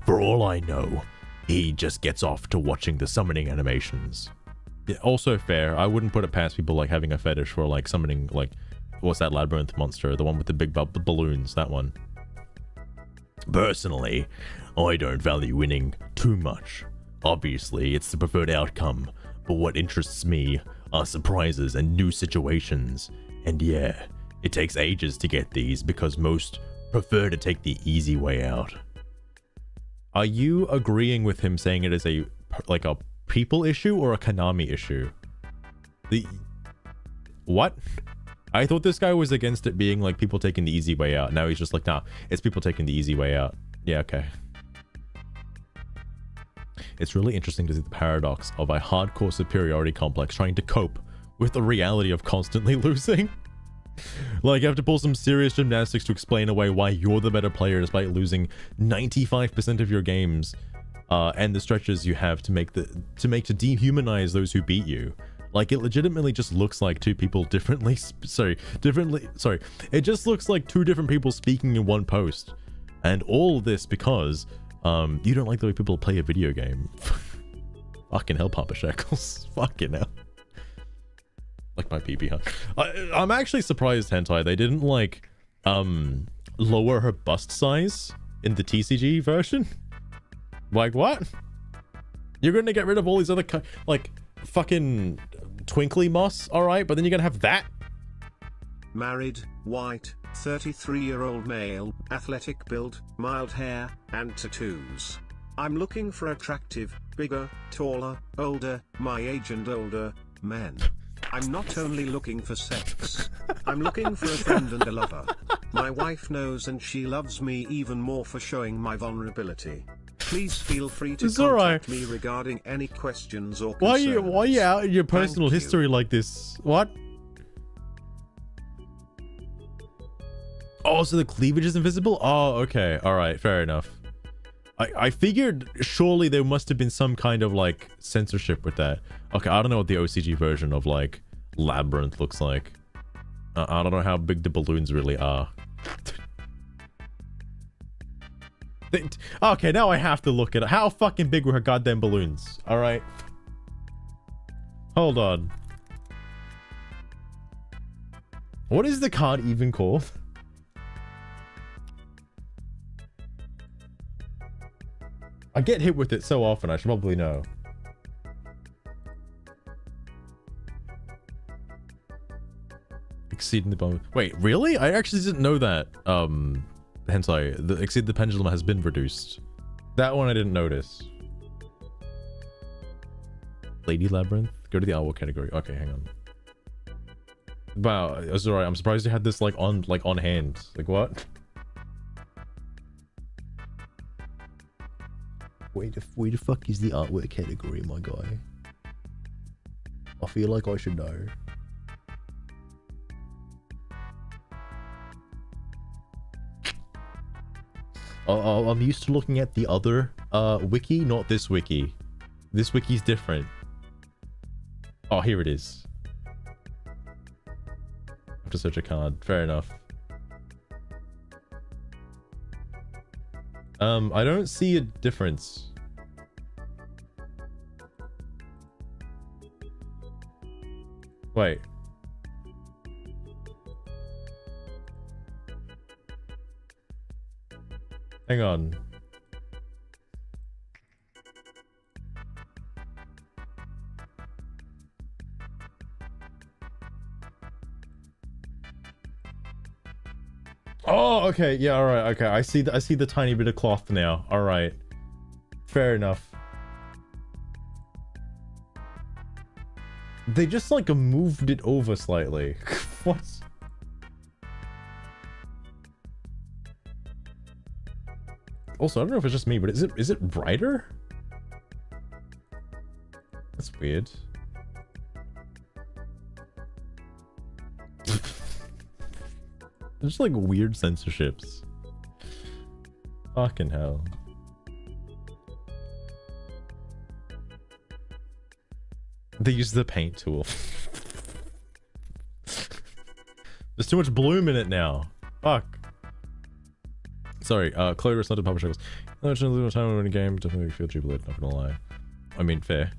For all I know, he just gets off to watching the summoning animations.
Yeah, also fair. I wouldn't put it past people like having a fetish for like summoning, like, what's that labyrinth monster? The one with the big balloons, that one.
Personally, I don't value winning too much. Obviously, it's the preferred outcome, but what interests me are surprises and new situations. And yeah, it takes ages to get these because most prefer to take the easy way out.
Are you agreeing with him saying it is a people issue or a Konami issue? What? I thought this guy was against it being like people taking the easy way out. Now he's just like, nah, it's people taking the easy way out. Yeah, okay. It's really interesting to see the paradox of a hardcore superiority complex trying to cope with the reality of constantly losing. Like, you have to pull some serious gymnastics to explain away why you're the better player despite losing 95% of your games, and the stretches you have to dehumanize those who beat you. Like, it legitimately just looks like two people differently. It just looks like two different people speaking in one post, and all this because you don't like the way people play a video game. Fucking hell, Papa Shackles. Fucking hell. Like my PP, huh? I'm actually surprised, Hentai, they didn't like lower her bust size in the TCG version. Like, what? You're gonna get rid of all these other like fucking twinkly moss, alright, but then you're gonna have that?
Married, white, 33-year-old male, athletic build, mild hair, and tattoos. I'm looking for attractive, bigger, taller, older, my age and older, men. I'm not only looking for sex. I'm looking for a friend and a lover. My wife knows and she loves me even more for showing my vulnerability. Please feel free to contact me regarding any questions or concerns.
Why are you out in your personal history like this? What? Oh, so the cleavage is invisible? Oh, okay. All right. Fair enough. I figured surely there must have been some kind of like censorship with that. Okay, I don't know what the OCG version of like Labyrinth looks like. I don't know how big the balloons really are. Okay, now I have to look at it. How fucking big were her goddamn balloons? All right. Hold on. What is the card even called? I get hit with it so often, I should probably know. Exceeding the bone. Wait, really? I actually didn't know that. Hentai, the Exceed the Pendulum has been reduced. That one I didn't notice. Lady Labyrinth? Go to the artwork category. Okay, hang on. Wow, it's alright. I'm surprised you had this like on hand. Like what?
Where the fuck is the artwork category, my guy? I feel like I should know. I'm used to looking at the other wiki, not this wiki. This wiki's different.
Oh, here it is. I have to search a card. Fair enough. I don't see a difference. Wait. Hang on. Oh, okay. Yeah, all right. Okay. I see the tiny bit of cloth now. All right. Fair enough. They just like moved it over slightly. What? Also, I don't know if it's just me, but is it brighter? That's weird. There's like weird censorships. Fucking hell. They use the paint tool. There's too much bloom in it now. Fuck. Sorry, Chloe responded to publisher goes, "No time in a game, definitely feel jubilant, not gonna lie." I mean, fair.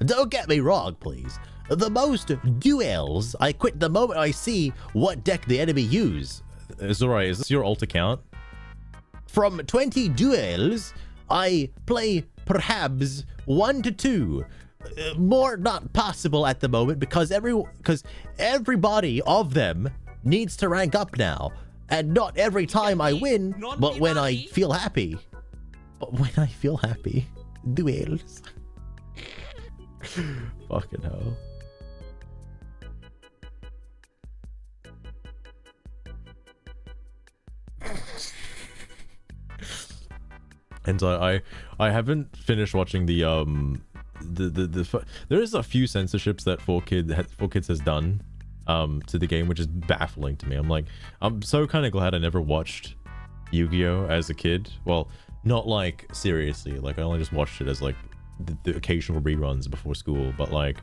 Don't get me wrong, please. The most duels I quit the moment I see what deck the enemy use.
Zorai, is this your alt account?
From 20 duels, I play perhaps 1 to 2. More not possible at the moment because everybody of them needs to rank up now. And not every time I win, but when I feel happy. But when I feel happy. Duels.
Fucking hell. And I haven't finished watching the there is a few censorships that 4Kids has done to the game, which is baffling to me. I'm so kind of glad I never watched Yu-Gi-Oh as a kid. Well, not like seriously, like I only just watched it as like the occasional reruns before school, but like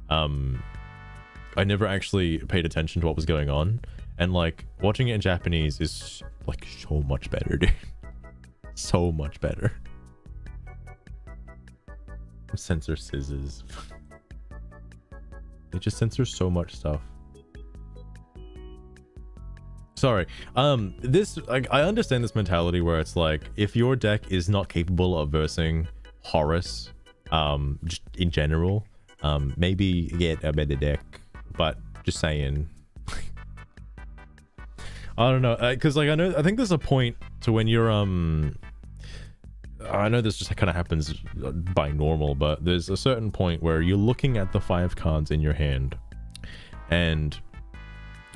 I never actually paid attention to what was going on, and like watching it in Japanese is like so much better, dude. So much better. Censor scissors. They just censor so much stuff. Sorry. This, like, I understand this mentality where it's like, if your deck is not capable of versing Horus, just in general, maybe get a better deck. But just saying. I don't know, because like I think there's a point to when you're I know this just kind of happens by normal, but there's a certain point where you're looking at the 5 cards in your hand and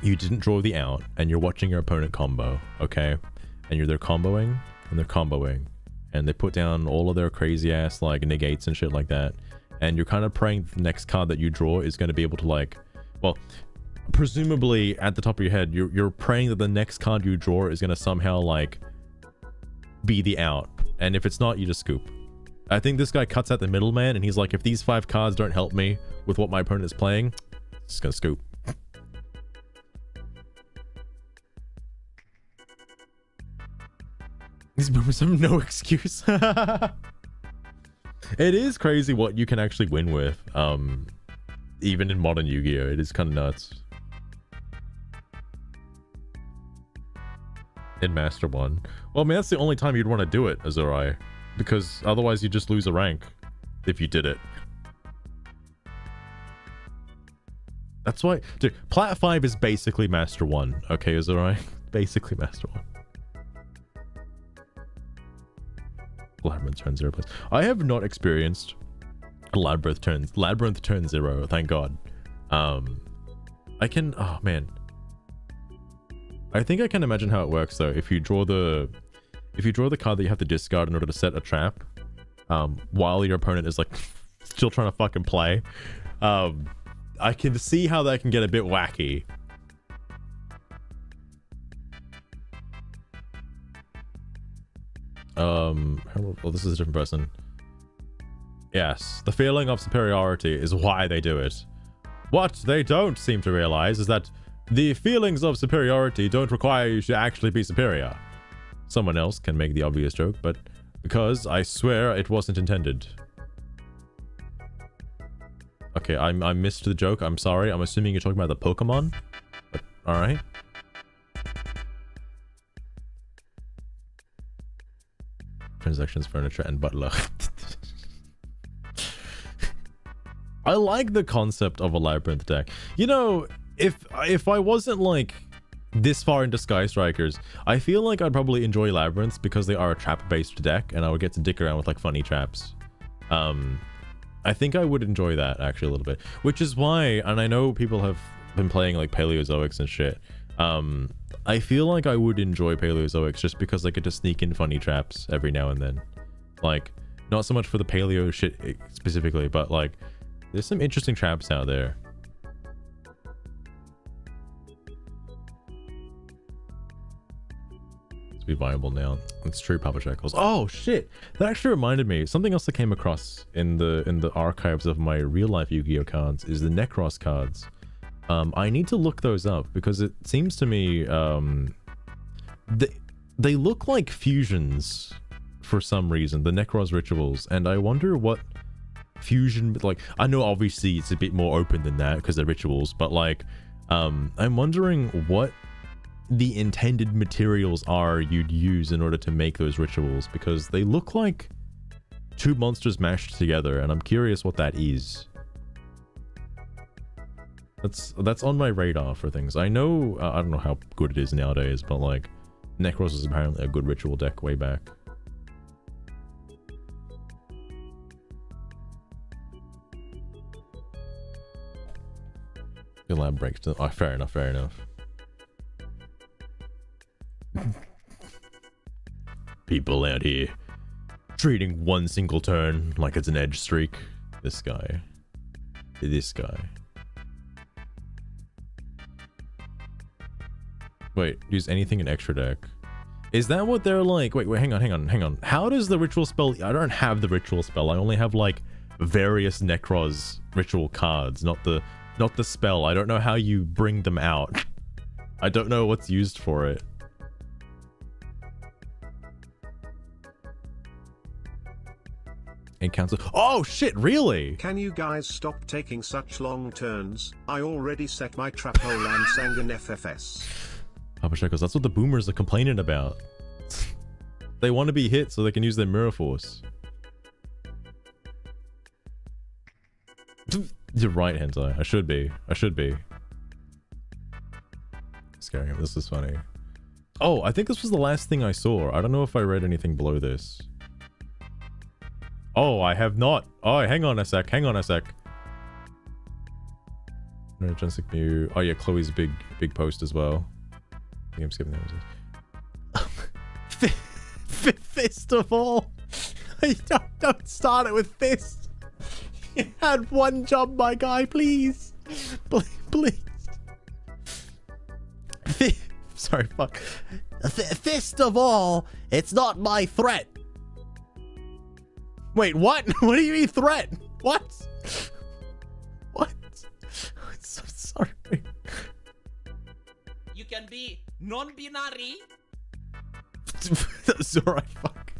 you didn't draw the out and you're watching your opponent combo, okay? And they're comboing and they're comboing and they put down all of their crazy ass like negates and shit like that, and you're kind of praying the next card that you draw is going to be able to like, well, presumably at the top of your head you're praying that the next card you draw is going to somehow like be the out, and if it's not, you just scoop. I think this guy cuts out the middleman and he's like, if these 5 cards don't help me with what my opponent is playing, just gonna scoop. These moments have no excuse. It is crazy what you can actually win with, even in modern Yu-Gi-Oh! It is kind of nuts. In Master 1. Well, I mean, that's the only time you'd want to do it, Azurai, because otherwise you just lose a rank if you did it. That's why, dude, Plat 5 is basically Master 1, okay, Azurai? Basically Master 1. Labyrinth turn 0 place. I have not experienced Labyrinth turn 0, thank God. I can, oh man. I think I can imagine how it works though. If you draw the card that you have to discard in order to set a trap, while your opponent is like still trying to fucking play, I can see how that can get a bit wacky. Well, this is a different person. Yes, the feeling of superiority is why they do it. What they don't seem to realize is that the feelings of superiority don't require you to actually be superior. Someone else can make the obvious joke, but because I swear it wasn't intended. Okay, I missed the joke. I'm sorry. I'm assuming you're talking about the Pokemon. But, all right. Transactions, furniture, and butler. I like the concept of a labyrinth deck. You know, if I wasn't like this far into Sky Strikers, I feel like I'd probably enjoy labyrinths because they are a trap-based deck, and I would get to dick around with like funny traps. I think I would enjoy that actually a little bit, which is why, and I know people have been playing like Paleozoics and shit. I feel like I would enjoy Paleozoics just because I get to sneak in funny traps every now and then. Like, not so much for the paleo shit specifically, but like, there's some interesting traps out there. To be viable now. It's true, Papa Shackles. Oh shit! That actually reminded me. Something else I came across in the archives of my real life Yu-Gi-Oh cards is the Necros cards. I need to look those up because it seems to me they look like fusions for some reason, the Necros rituals, and I wonder what fusion, like, I know obviously it's a bit more open than that because they're rituals, but like I'm wondering what the intended materials are you'd use in order to make those rituals, because they look like two monsters mashed together, and I'm curious what that is. That's on my radar for things. I know, I don't know how good it is nowadays, but like, Necros was apparently a good ritual deck way back. Your lab breaks. Oh, fair enough, fair enough. People out here treating one single turn like it's an edge streak. This guy. Wait, use anything in extra deck. Is that what they're like? Wait, hang on. How does the ritual spell... I don't have the ritual spell. I only have like various Necros ritual cards, not the spell. I don't know how you bring them out. I don't know what's used for it. Encounter. Oh shit, really?
Can you guys stop taking such long turns? I already set my trap hole and sang an FFS.
Papa Shackles, that's what the boomers are complaining about. They want to be hit so they can use their mirror force. You're right, Hentai. I should be. Scaring him. This is funny. Oh, I think this was the last thing I saw. I don't know if I read anything below this. Oh, I have not. Oh, hang on a sec. No, Jessica Mew. Oh yeah, Chloe's big post as well. I think I'm skipping that. Fist of all. Don't start it with fist. You had one job, my guy. Please. Please. Sorry, fuck.
Fist of all, it's not my threat.
Wait, what? What do you mean threat? What? What? I'm so sorry.
You can be non-binary.
That's alright, fuck.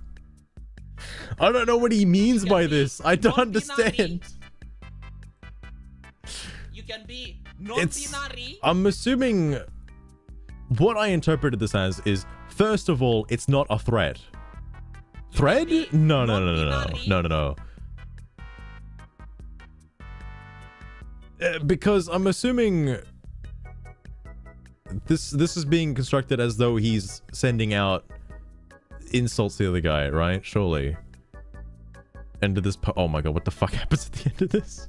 I don't know what he means by this. I don't understand.
You can be non-binary.
I'm assuming what I interpreted this as is, first of all, it's not a threat. Thread? No. Because I'm assuming this is being constructed as though he's sending out insults to the other guy, right? Surely. End of this. Oh my god, what the fuck happens at the end of this?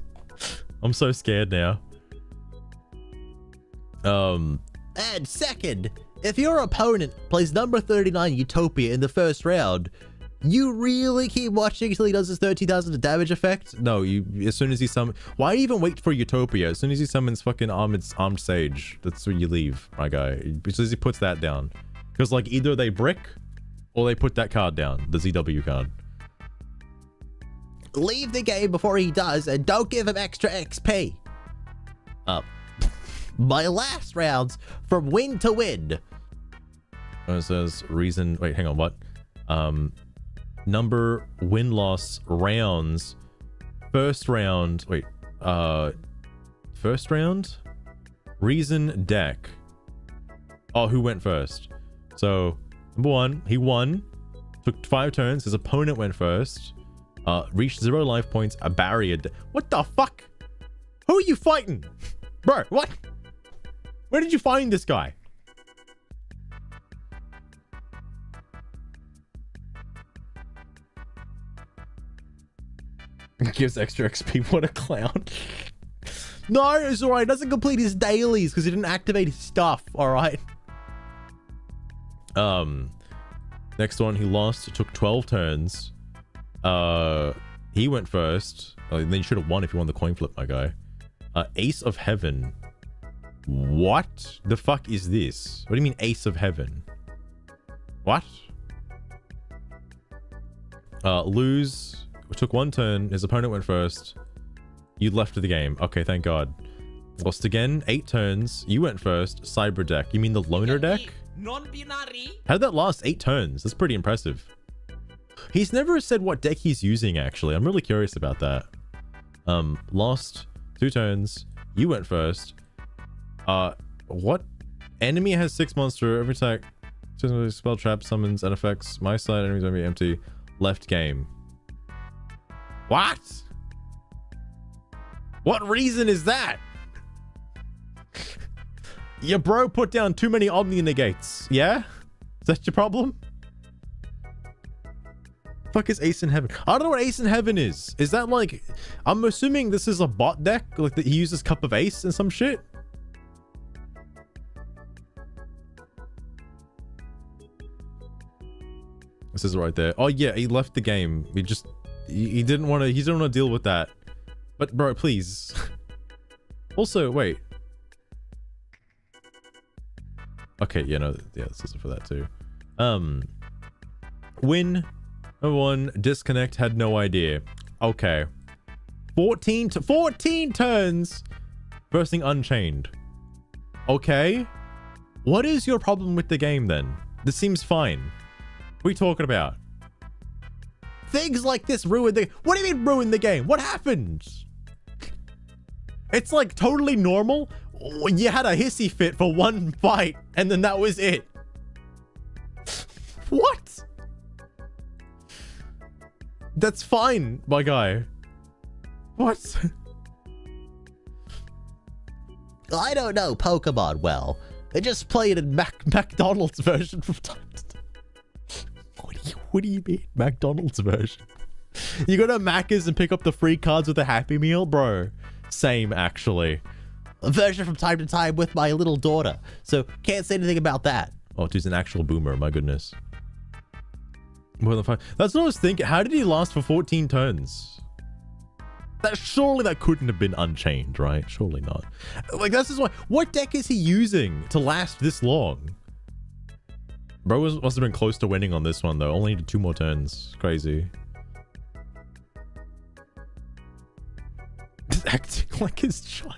I'm so scared now.
And second, if your opponent plays number 39 Utopia in the first round, you really keep watching until he does his 13,000 damage effect?
No, as soon as he summons... Why even wait for Utopia? As soon as he summons fucking armed Sage, that's where you leave, my guy. As soon as he puts that down. Because, like, either they brick, or they put that card down. The ZW card.
leave the game before he does, and don't give him extra XP. My last rounds from win to win.
It says reason. Wait, hang on. What? Number win-loss rounds. First round. Wait. First round. Reason deck. Oh, who went first? So number one, he won. Took 5 turns. His opponent went first. Reached 0 life points. A barrier. What the fuck? Who are you fighting, bro? What? Where did you find this guy? Gives extra XP. What a clown. No, it's alright. It doesn't complete his dailies because he didn't activate his stuff. Alright. Next one, he lost. It took 12 turns. He went first. Oh, then you should have won if you won the coin flip, my guy. Ace of Heaven. What the fuck is this? What do you mean Ace of Heaven? What? Lose. We took 1 turn. His opponent went first. You left the game. Okay, thank God. Lost again. 8 turns. You went first. Cyber deck. You mean the loner deck?
Non-binary.
How did that last 8 turns? That's pretty impressive. He's never said what deck he's using, actually. I'm really curious about that. Lost 2 turns. You went first. What? Enemy has 6 monster. Every attack. Spell trap, summons, and effects. My side, enemies gonna be empty. Left game. What? What reason is that? Your bro put down too many Omni negates. Yeah? Is that your problem? Fuck is Ace in Heaven? I don't know what Ace in Heaven is. Is that like... I'm assuming this is a bot deck? Like that he uses Cup of Ace and some shit? This is right there. Oh yeah, he left the game. He didn't want to deal with that. But bro, please. Also, wait. Okay, yeah, no, yeah, this isn't for that too. Win. Number 1, disconnect, had no idea. Okay. 14 turns. First thing Unchained. Okay. What is your problem with the game then? This seems fine. What are you talking about? Things like this ruin the... What do you mean ruin the game? What happened? It's like totally normal. You had a hissy fit for 1 fight and then that was it. What? That's fine, my guy. What?
I don't know Pokemon well. They just played in McDonald's version from time to time. What do you mean McDonald's version? You go to Macca's and pick up the free cards with a Happy Meal? Bro, same actually. A version from time to time with my little daughter. So can't say anything about that.
Oh, he's an actual boomer, my goodness. More than 5. That's what I was thinking. How did he last for 14 turns? Surely that couldn't have been Unchained, right? Surely not. Like, that's just why. What deck is he using to last this long? Bro must have been close to winning on this one, though. Only needed 2 more turns. Crazy. He's acting like his child.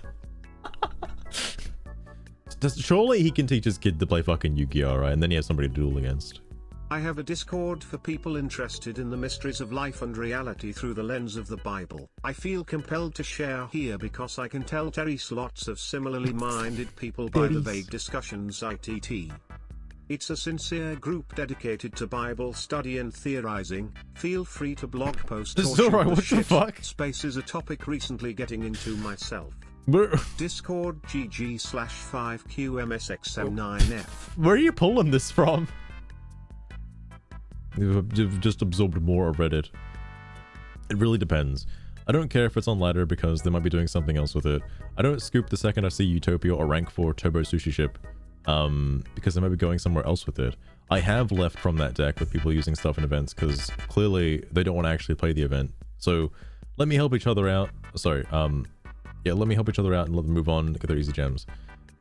Surely he can teach his kid to play fucking Yu-Gi-Oh, right? And then he has somebody to duel against.
I have a Discord for people interested in the mysteries of life and reality through the lens of the Bible. I feel compelled to share here because I can tell Terry's lots of similarly minded people by the vague discussions ITT. It's a sincere group dedicated to Bible study and theorizing. Feel free to blog post
This is alright, what the fuck?
Space is a topic recently getting into myself.
Where
Discord GG/5QMSXM9F.
are you pulling this from? You've just absorbed more of Reddit. It really depends. I don't care if it's on ladder because they might be doing something else with it. I don't scoop the second I see Utopia or rank 4 Turbo Sushi Ship. Because they might be going somewhere else with it. I have left from that deck with people using stuff in events because clearly they don't want to actually play the event. So let me help each other out. Sorry, yeah, let me help each other out and let them move on, get their easy gems.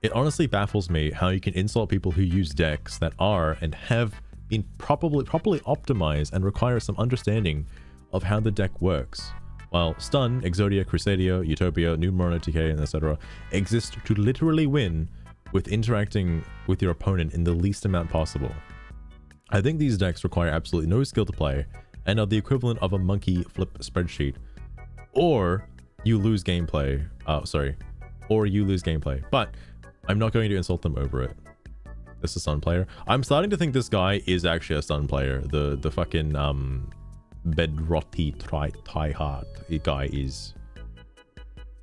It honestly baffles me how you can insult people who use decks that are and have been properly optimized and require some understanding of how the deck works. while Stun, Exodia, Crusadia, Utopia, New Morona TK, and etc. exist to literally win with interacting with your opponent in the least amount possible. I think these decks require absolutely no skill to play and are the equivalent of a monkey flip spreadsheet. Or you lose gameplay. Or you lose gameplay. But I'm not going to insult them over it. This is a Sun player. I'm starting to think this guy is actually a Sun player. The fucking Bedrotti Tryhard guy is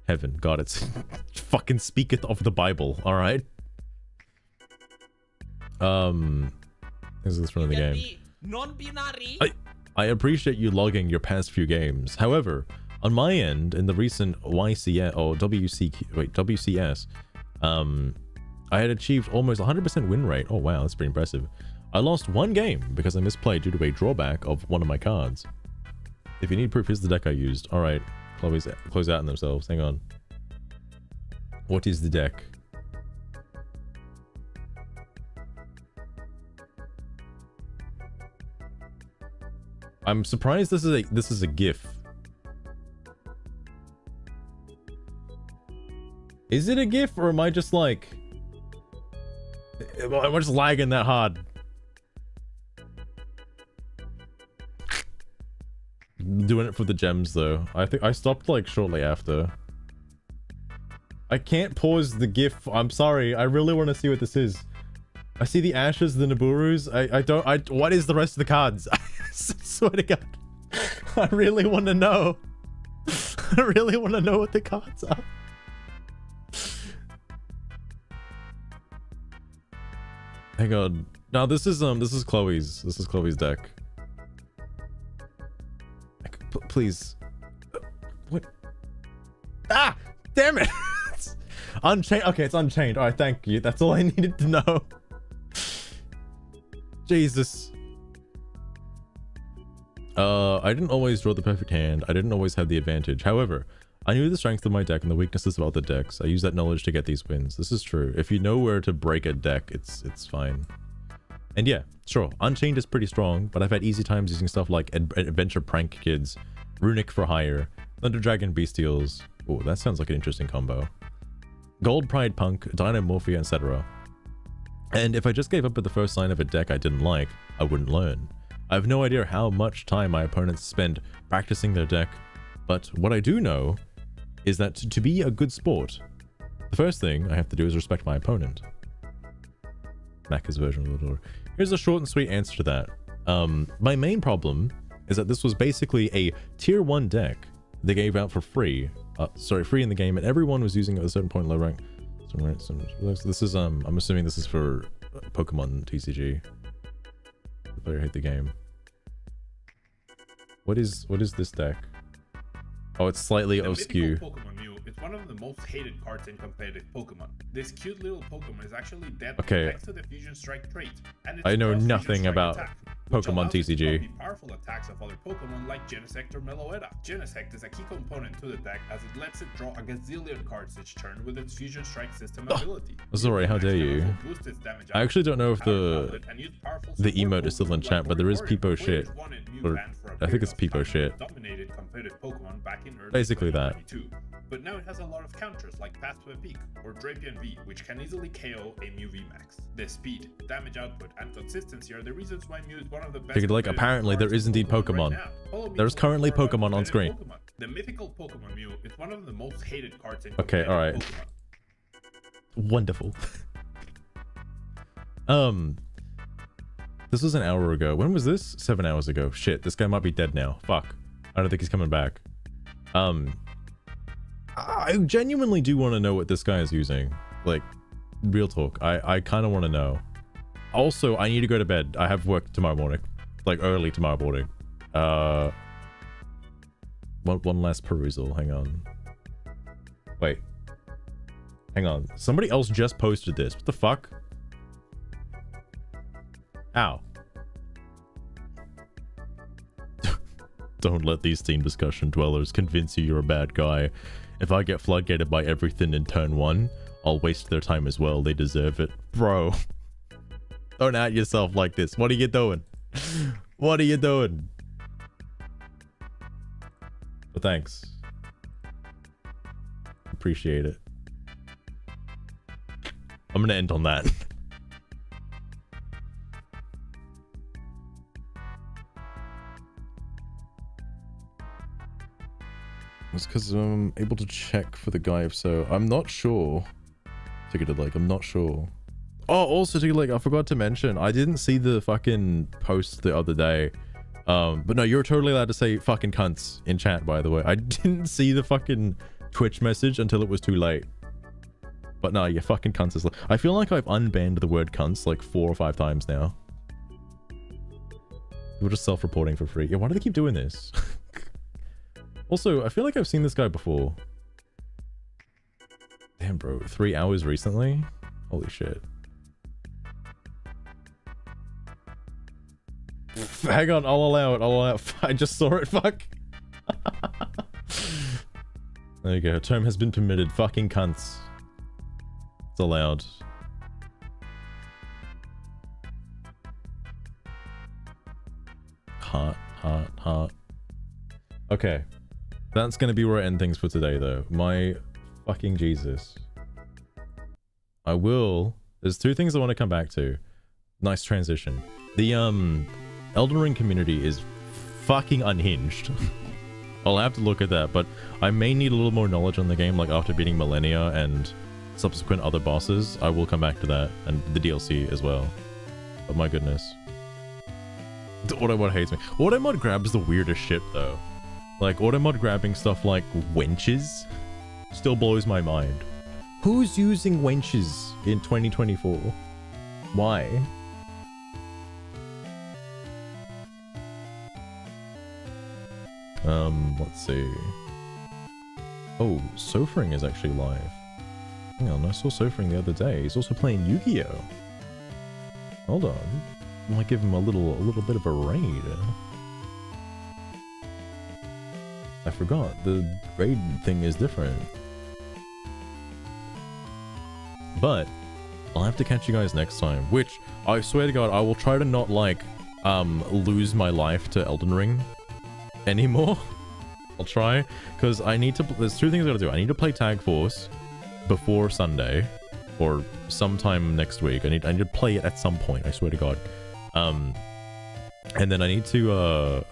heaven. God, it's fucking speaketh of the Bible. All right. Is this from the game?
Non-binary.
I appreciate you logging your past few games. However, on my end, in the recent YCS or WCS, I had achieved almost 100% win rate. Oh wow, that's pretty impressive. I lost one game because I misplayed due to a drawback of one of my cards. If you need proof, here's the deck I used. All right, Chloe's close out in themselves. Hang on. What is the deck? I'm surprised this is a GIF. Is it a GIF or am I just like... Am I just lagging that hard? Doing it for the gems though. I think I stopped like shortly after. I can't pause the GIF. I'm sorry. I really want to see what this is. I see the ashes, the Niburus. What is the rest of the cards? I swear to God. I really want to know. I really want to know what the cards are. Hang on. No, this is Chloe's. This is Chloe's deck. Please. What? Ah! Damn it! It's Unchained. Okay, it's Unchained. Alright, thank you. That's all I needed to know. Jesus. I didn't always draw the perfect hand. I didn't always have the advantage. However, I knew the strength of my deck and the weaknesses of other decks. I used that knowledge to get these wins. This is true. If you know where to break a deck, it's fine. And yeah, sure, Unchained is pretty strong, but I've had easy times using stuff like Adventure Prank Kids, Runic for Hire, Thunder Dragon Bestials. Oh, that sounds like an interesting combo. Gold Pride Punk, Dynamorphia, etc. And if I just gave up at the first sign of a deck I didn't like, I wouldn't learn. I have no idea how much time my opponents spend practicing their deck, but what I do know is that to be a good sport, the first thing I have to do is respect my opponent. Macca's version of the door. Here's a short and sweet answer to that. My main problem is that this was basically a tier 1 deck they gave out for free. Free in the game, and everyone was using it at a certain point low rank. So this is I'm assuming this is for Pokemon TCG. The player hate the game. What is this deck? Oh, it's slightly askew.
Pokemon Mew is one of the most hated cards in competitive Pokemon. This cute little Pokemon is actually dead thanks to the Fusion Strike trait. And
I know nothing about Pokemon TCG.
Powerful attacks of other Pokemon like Genesect or Meloetta. Genesect is a key component to the deck as it lets it draw a gazillion cards each turn with its Fusion Strike system ability.
Sorry, how dare you? I actually don't know if the emote is still in chat, but there is Peepo shit. Or I think it's Peepo shit. Basically that.
But now it has a lot of counters like Path to a Peak or Drapion V, which can easily KO a Mew VMAX. The speed, damage output, and consistency are the reasons why Mew is one of the best.
Like apparently there is indeed Pokemon. There's currently Pokemon on screen.
The mythical Pokemon Mew is one of the most hated cards in
Okay, alright. Wonderful. This was an hour ago. When was this? 7 hours ago. Shit, this guy might be dead now. Fuck. I don't think he's coming back. I genuinely do want to know what this guy is using. Like, real talk. I kind of want to know. Also, I need to go to bed. I have work tomorrow morning. Like, early tomorrow morning. One last perusal. Hang on. Wait. Hang on. Somebody else just posted this. What the fuck? Ow. Don't let these Steam discussion dwellers convince you you're a bad guy. If I get floodgated by everything in turn 1, I'll waste their time as well. They deserve it. Bro. Don't at yourself like this. What are you doing? What are you doing? But thanks. Appreciate it. I'm gonna end on that. It's because I'm able to check for the guy, so I'm not sure. Ticketed like, I'm not sure. Oh, also ticketed like, I forgot to mention, I didn't see the fucking post the other day. But no, you're totally allowed to say fucking cunts in chat, by the way. I didn't see the fucking Twitch message until it was too late. But no, yeah, fucking cunts is... I feel like I've unbanned the word cunts like 4 or 5 times now. We're just self-reporting for free. Yeah, why do they keep doing this? Also, I feel like I've seen this guy before. Damn, bro. 3 hours recently? Holy shit. Hang on, I'll allow it. I'll allow it. I just saw it. Fuck. There you go. Term has been permitted. Fucking cunts. It's allowed. Heart. Okay. That's gonna be where I end things for today, though. My fucking Jesus. There's 2 things I want to come back to. Nice transition. The, Elden Ring community is fucking unhinged. I'll have to look at that, but I may need a little more knowledge on the game, like after beating Millennia and subsequent other bosses. I will come back to that, and the DLC as well. But my goodness. Automod hates me. Automod grabs the weirdest shit, though. Like, Automod grabbing stuff like wenches still blows my mind. Who's using wenches in 2024? Why? Let's see. Oh, Sofring is actually live. Hang on, I saw Sofring the other day. He's also playing Yu-Gi-Oh! Hold on. I might give him a little bit of a raid. I forgot. The raid thing is different. But I'll have to catch you guys next time, which I swear to God, I will try to not like lose my life to Elden Ring anymore. I'll try, because I need to. There's 2 things I gotta do. I need to play Tag Force before Sunday, or sometime next week. I need to play it at some point. I swear to God. And then I need to.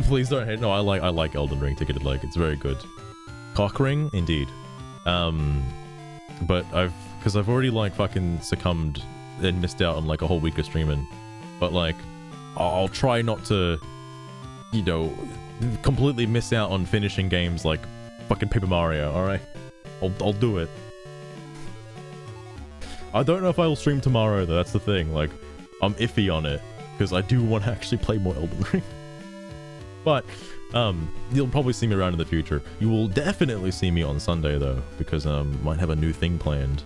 Please don't hate. No, I like Elden Ring. Ticketed like, it's very good. Cockring, indeed. But because I've already like fucking succumbed and missed out on like a whole week of streaming. But like, I'll try not to, you know, completely miss out on finishing games like fucking Paper Mario. All right, I'll do it. I don't know if I will stream tomorrow though. That's the thing. Like, I'm iffy on it because I do want to actually play more Elden Ring. But you'll probably see me around in the future. You will definitely see me on Sunday though, because might have a new thing planned,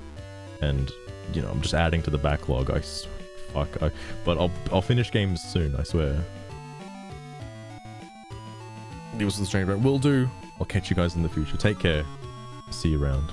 and you know, I'm just adding to the backlog. But I'll finish games soon. I swear. It was the strange, will do. I'll catch you guys in the future. Take care. See you around.